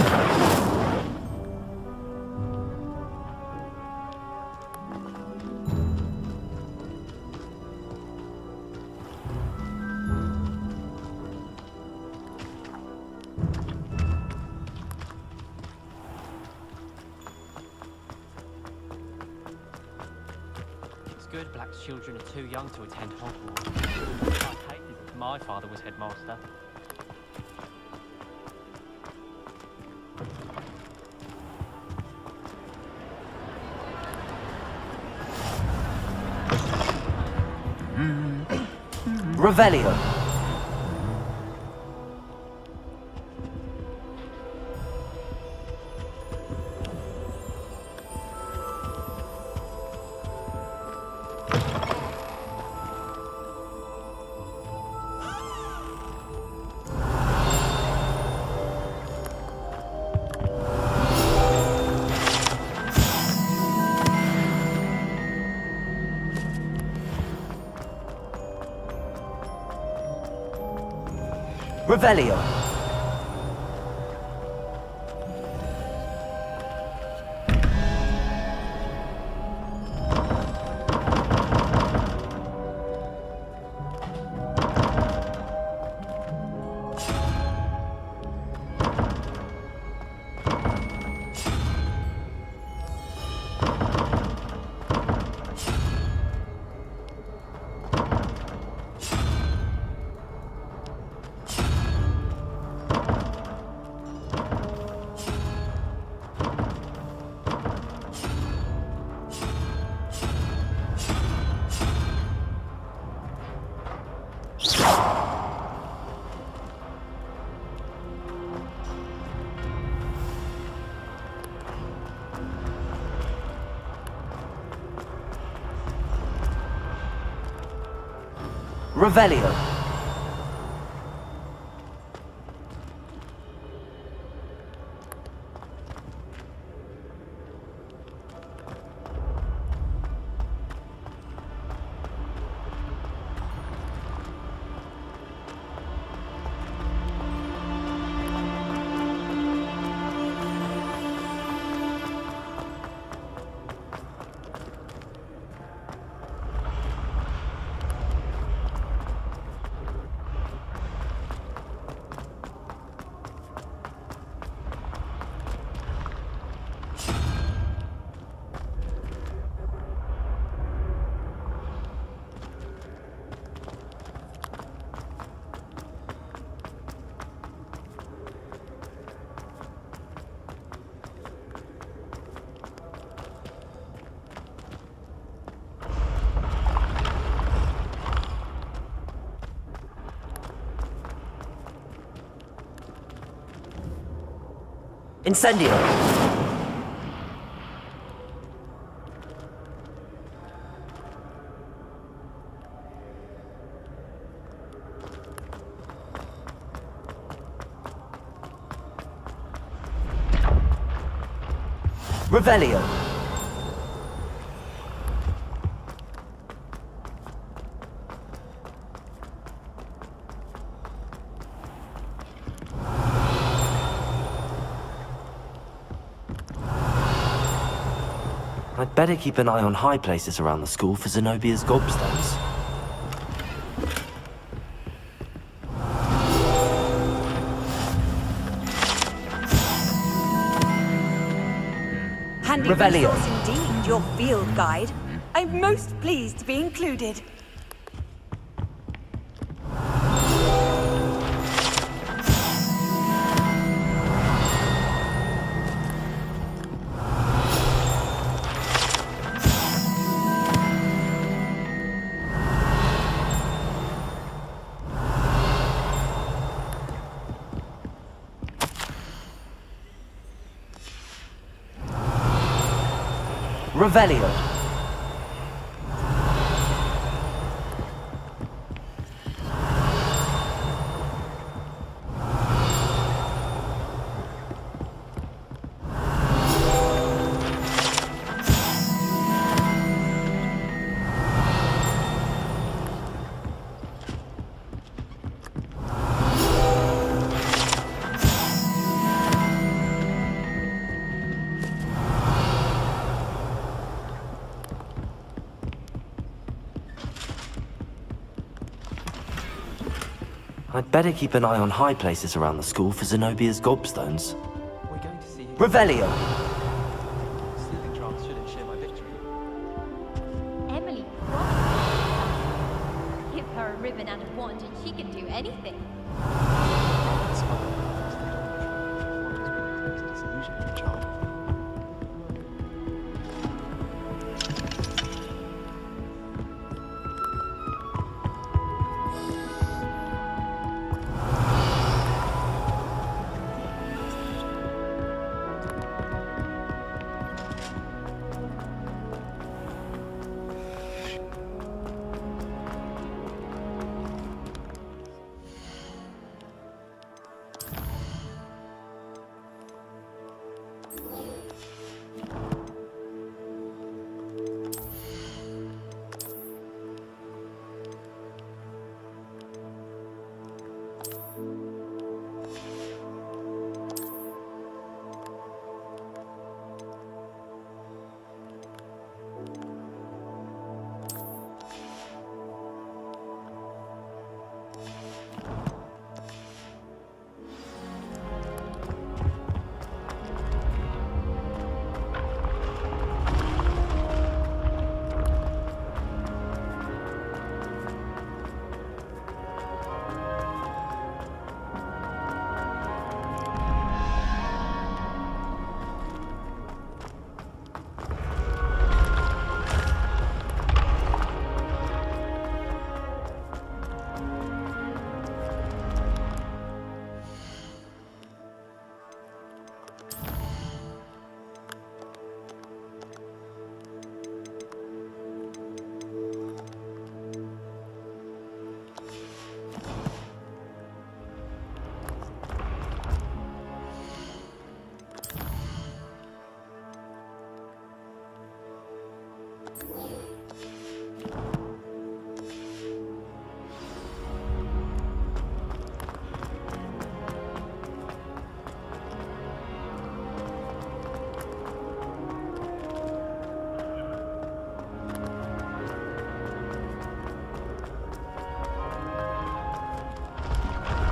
It's good black children are too young to attend Hogwarts. I'd hate it if my father was headmaster. Revelio. Revelio. Revelio. Incendio. Revelio. I'd better keep an eye on high places around the school for Zenobia's gobstones. Handy Revelio. resource indeed, your field guide. I'm most pleased to be included. Revelio. I'd better keep an eye on high places around the school for Zenobia's gobstones. We're going to see him. Revelio. Sleeping drums shouldn't share my victory. Emily, give her a ribbon and a wand and she can do anything.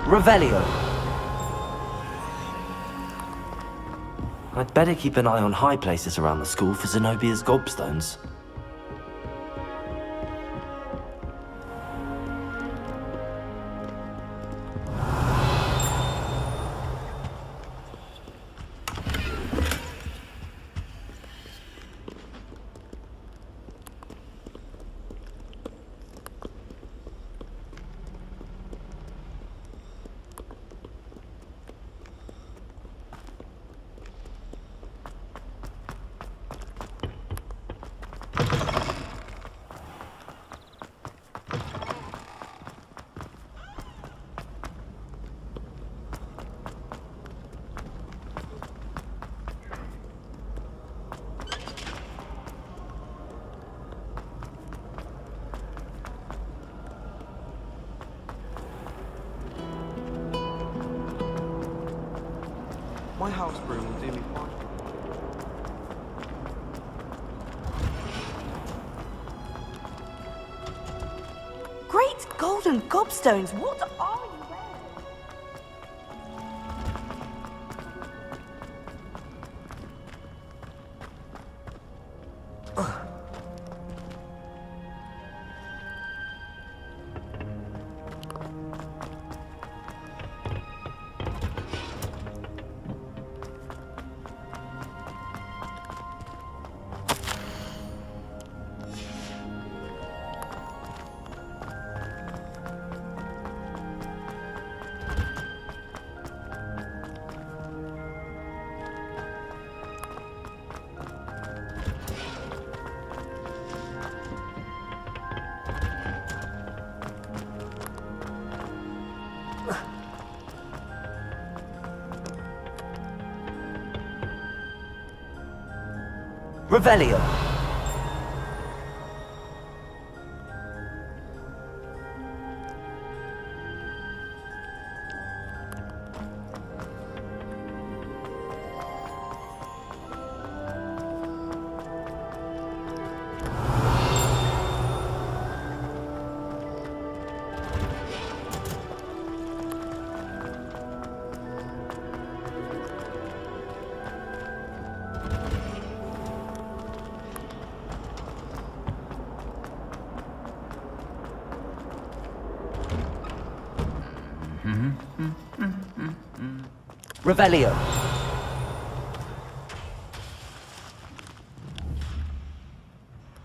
Revelio. I'd better keep an eye on high places around the school for Zenobia's gobstones. My house broom will do me fine. Great golden gobstones! What are you Revelio. Revelio.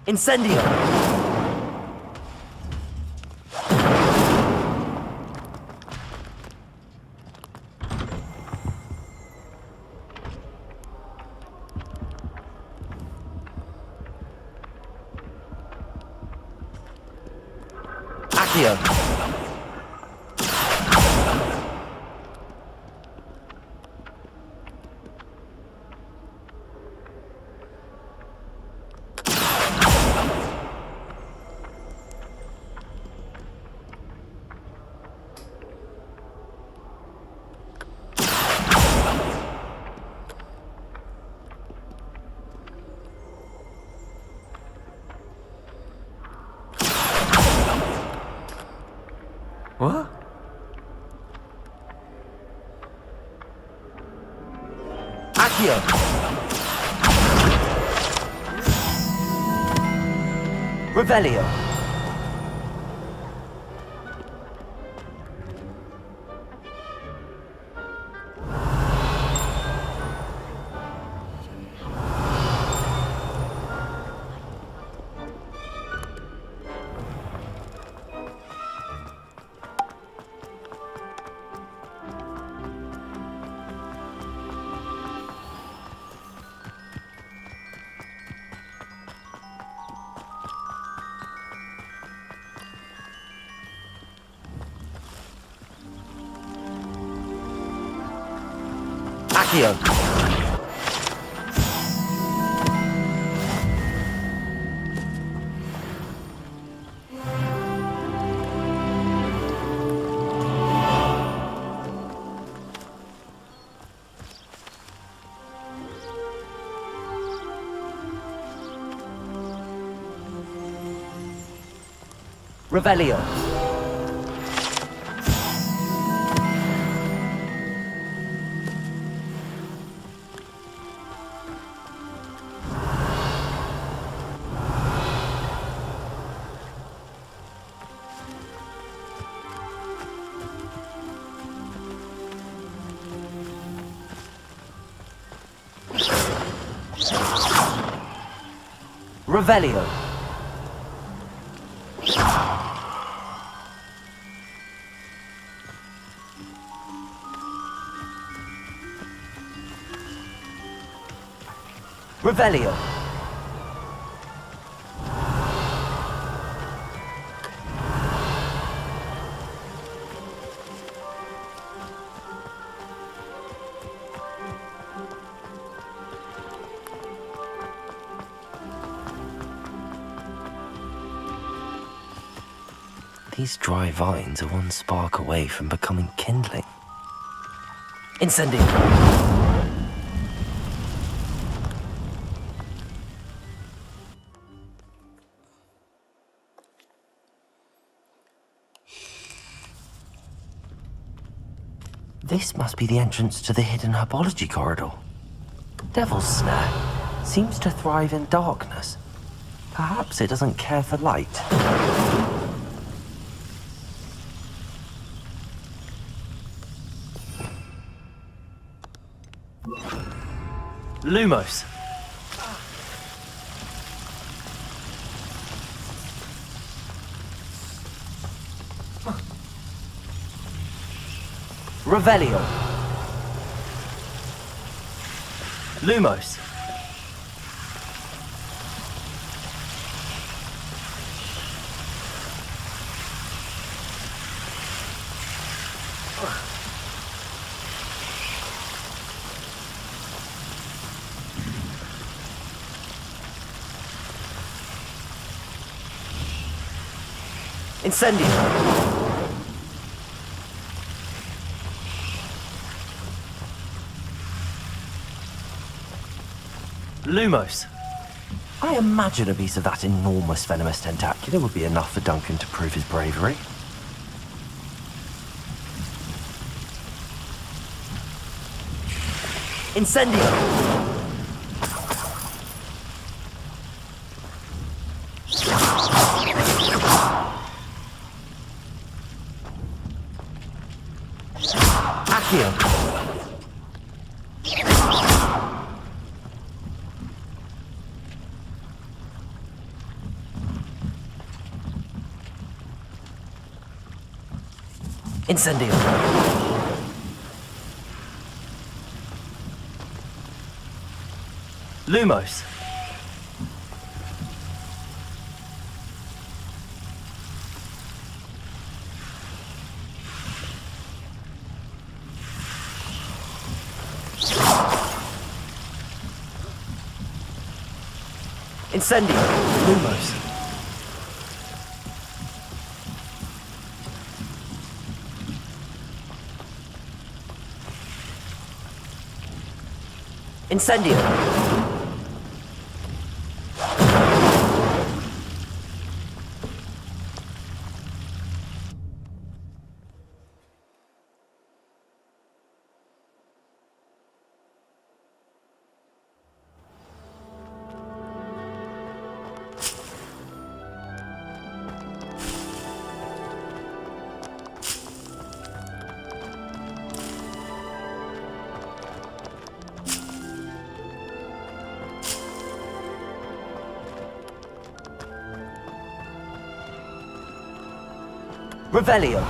Incendio. Accio. What? Accio. Revelio. Accio. Revelio. Revelio. Revelio. These dry vines are one spark away from becoming kindling. Incendio. This must be the entrance to the hidden herbology corridor. Devil's Snare seems to thrive in darkness. Perhaps it doesn't care for light. Lumos. Revelio. Lumos. Incendio. Lumos. I imagine a piece of that enormous venomous tentacular would be enough for Duncan to prove his bravery. Incendio. Incendio. Lumos. Incendio. Lumos. Incendio. Revelio.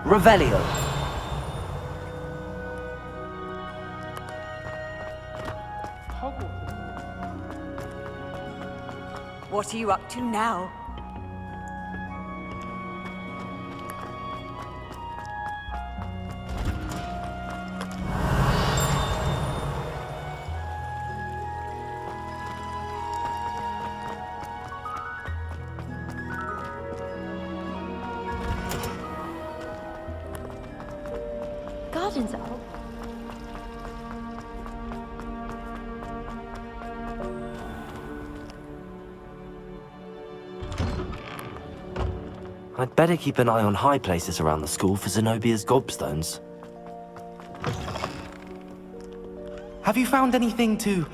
Revelio. What are you up to now? Gardens are all. I'd better keep an eye on high places around the school for Zenobia's gobstones. Have you found anything to,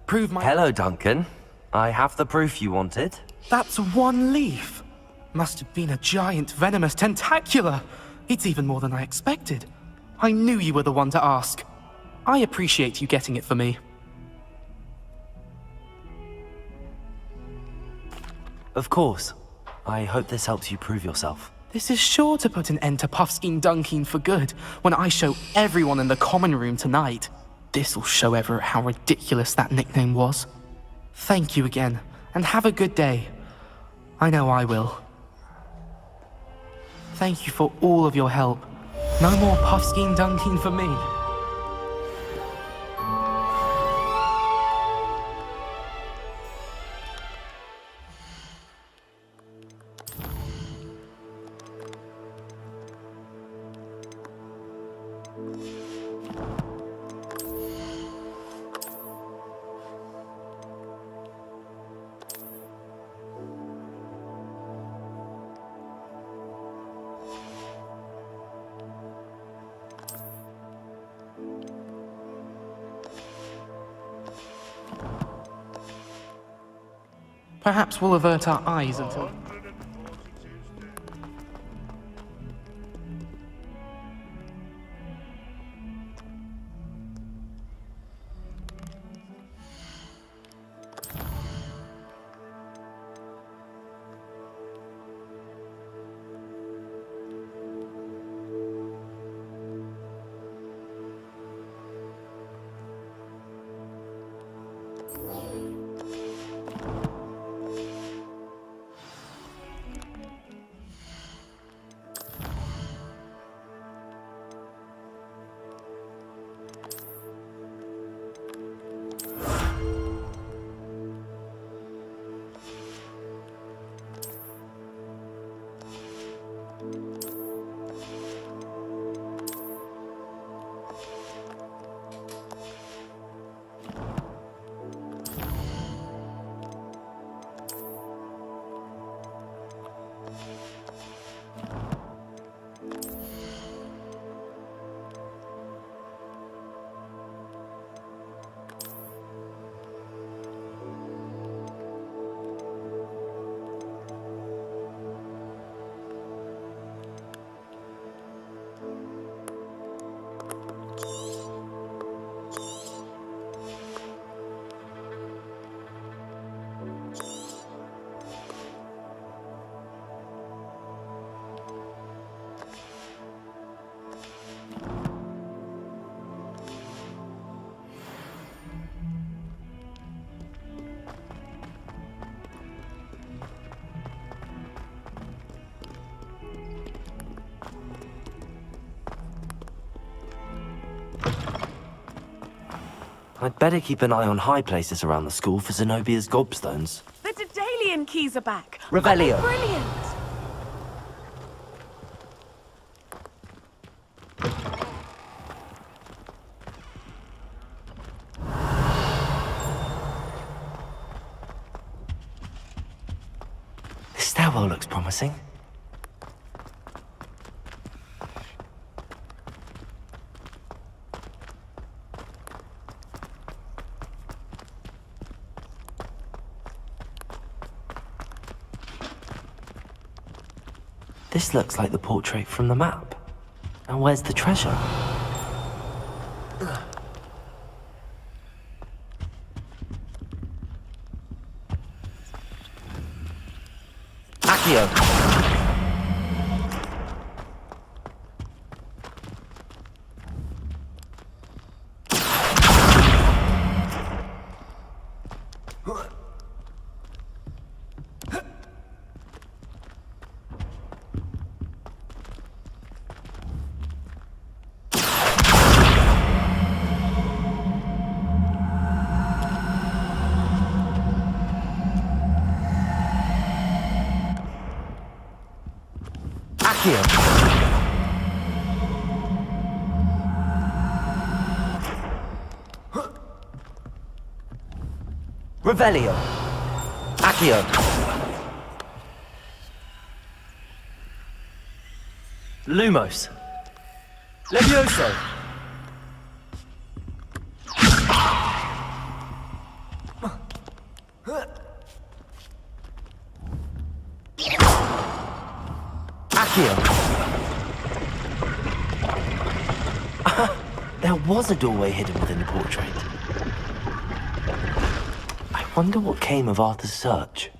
prove my... Hello, Duncan. I have the proof you wanted. That's one leaf. Must have been a giant venomous tentacula. It's even more than I expected. I knew you were the one to ask. I appreciate you getting it for me. Of course. I hope this helps you prove yourself. This is sure to put an end to Puffskein Dunkeen for good when I show everyone in the common room tonight. This'll show Everett how ridiculous that nickname was. Thank you again, and have a good day. I know I will. Thank you for all of your help. No more Puffskein Dunkeen for me. Perhaps we'll avert our eyes until... I'd better keep an eye on high places around the school for Zenobia's gobstones. The Daedalian keys are back. Revelio. Oh, brilliant. This stairwell looks promising. This looks like the portrait from the map. Now where's the treasure? Accio! Accio! Revelio! Accio! Lumos! Levioso! Accio! There was a doorway hidden within the portrait. I wonder what came of Arthur's search.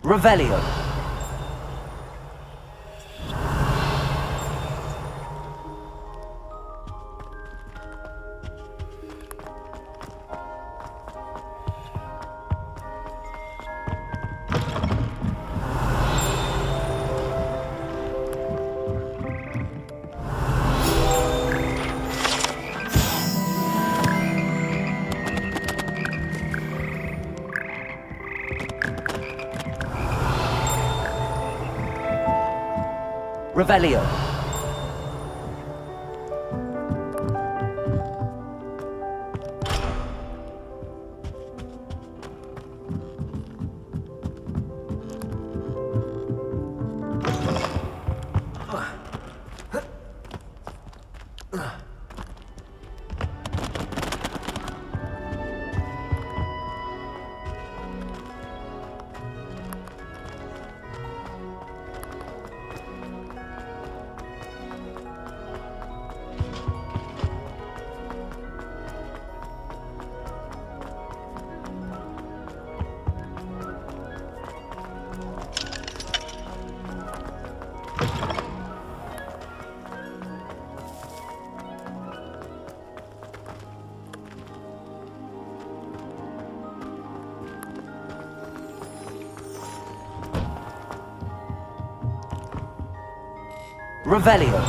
Revelio. Revelio. Revelio.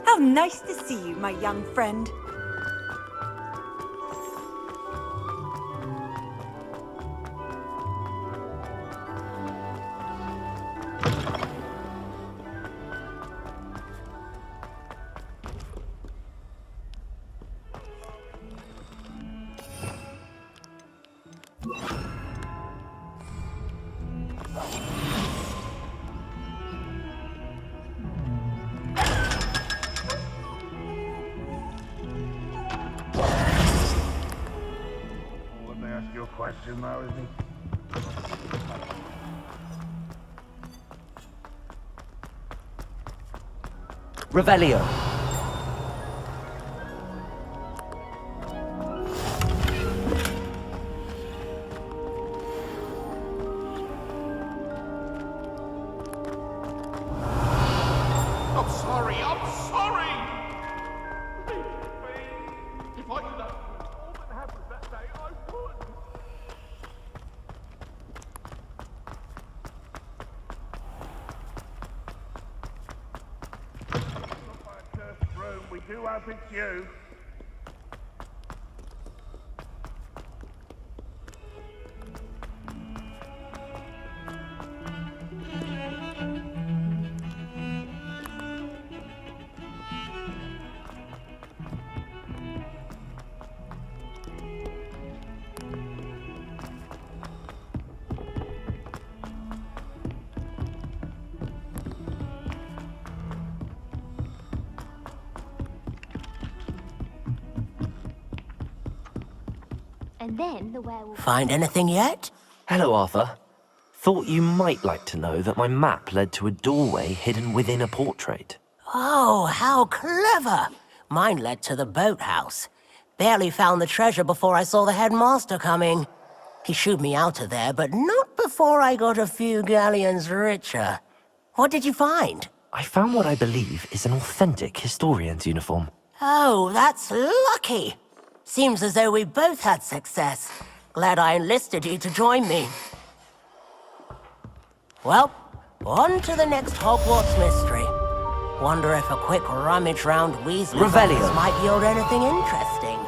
How nice to see you, my young friend. Question now, isn't it? Revelio. I'm sorry, I'm sorry! If I could have all that happened that day, I would! We do hope it's you. And then the werewolf... Find anything yet? Hello, Arthur. Thought you might like to know that my map led to a doorway hidden within a portrait. Oh, how clever! Mine led to the boathouse. Barely found the treasure before I saw the headmaster coming. He shooed me out of there, but not before I got a few galleons richer. What did you find? I found what I believe is an authentic historian's uniform. Oh, that's lucky. Seems as though we both had success. Glad I enlisted you to join me. Well, on to the next Hogwarts mystery. Wonder if a quick rummage round Weasley's office might yield anything interesting.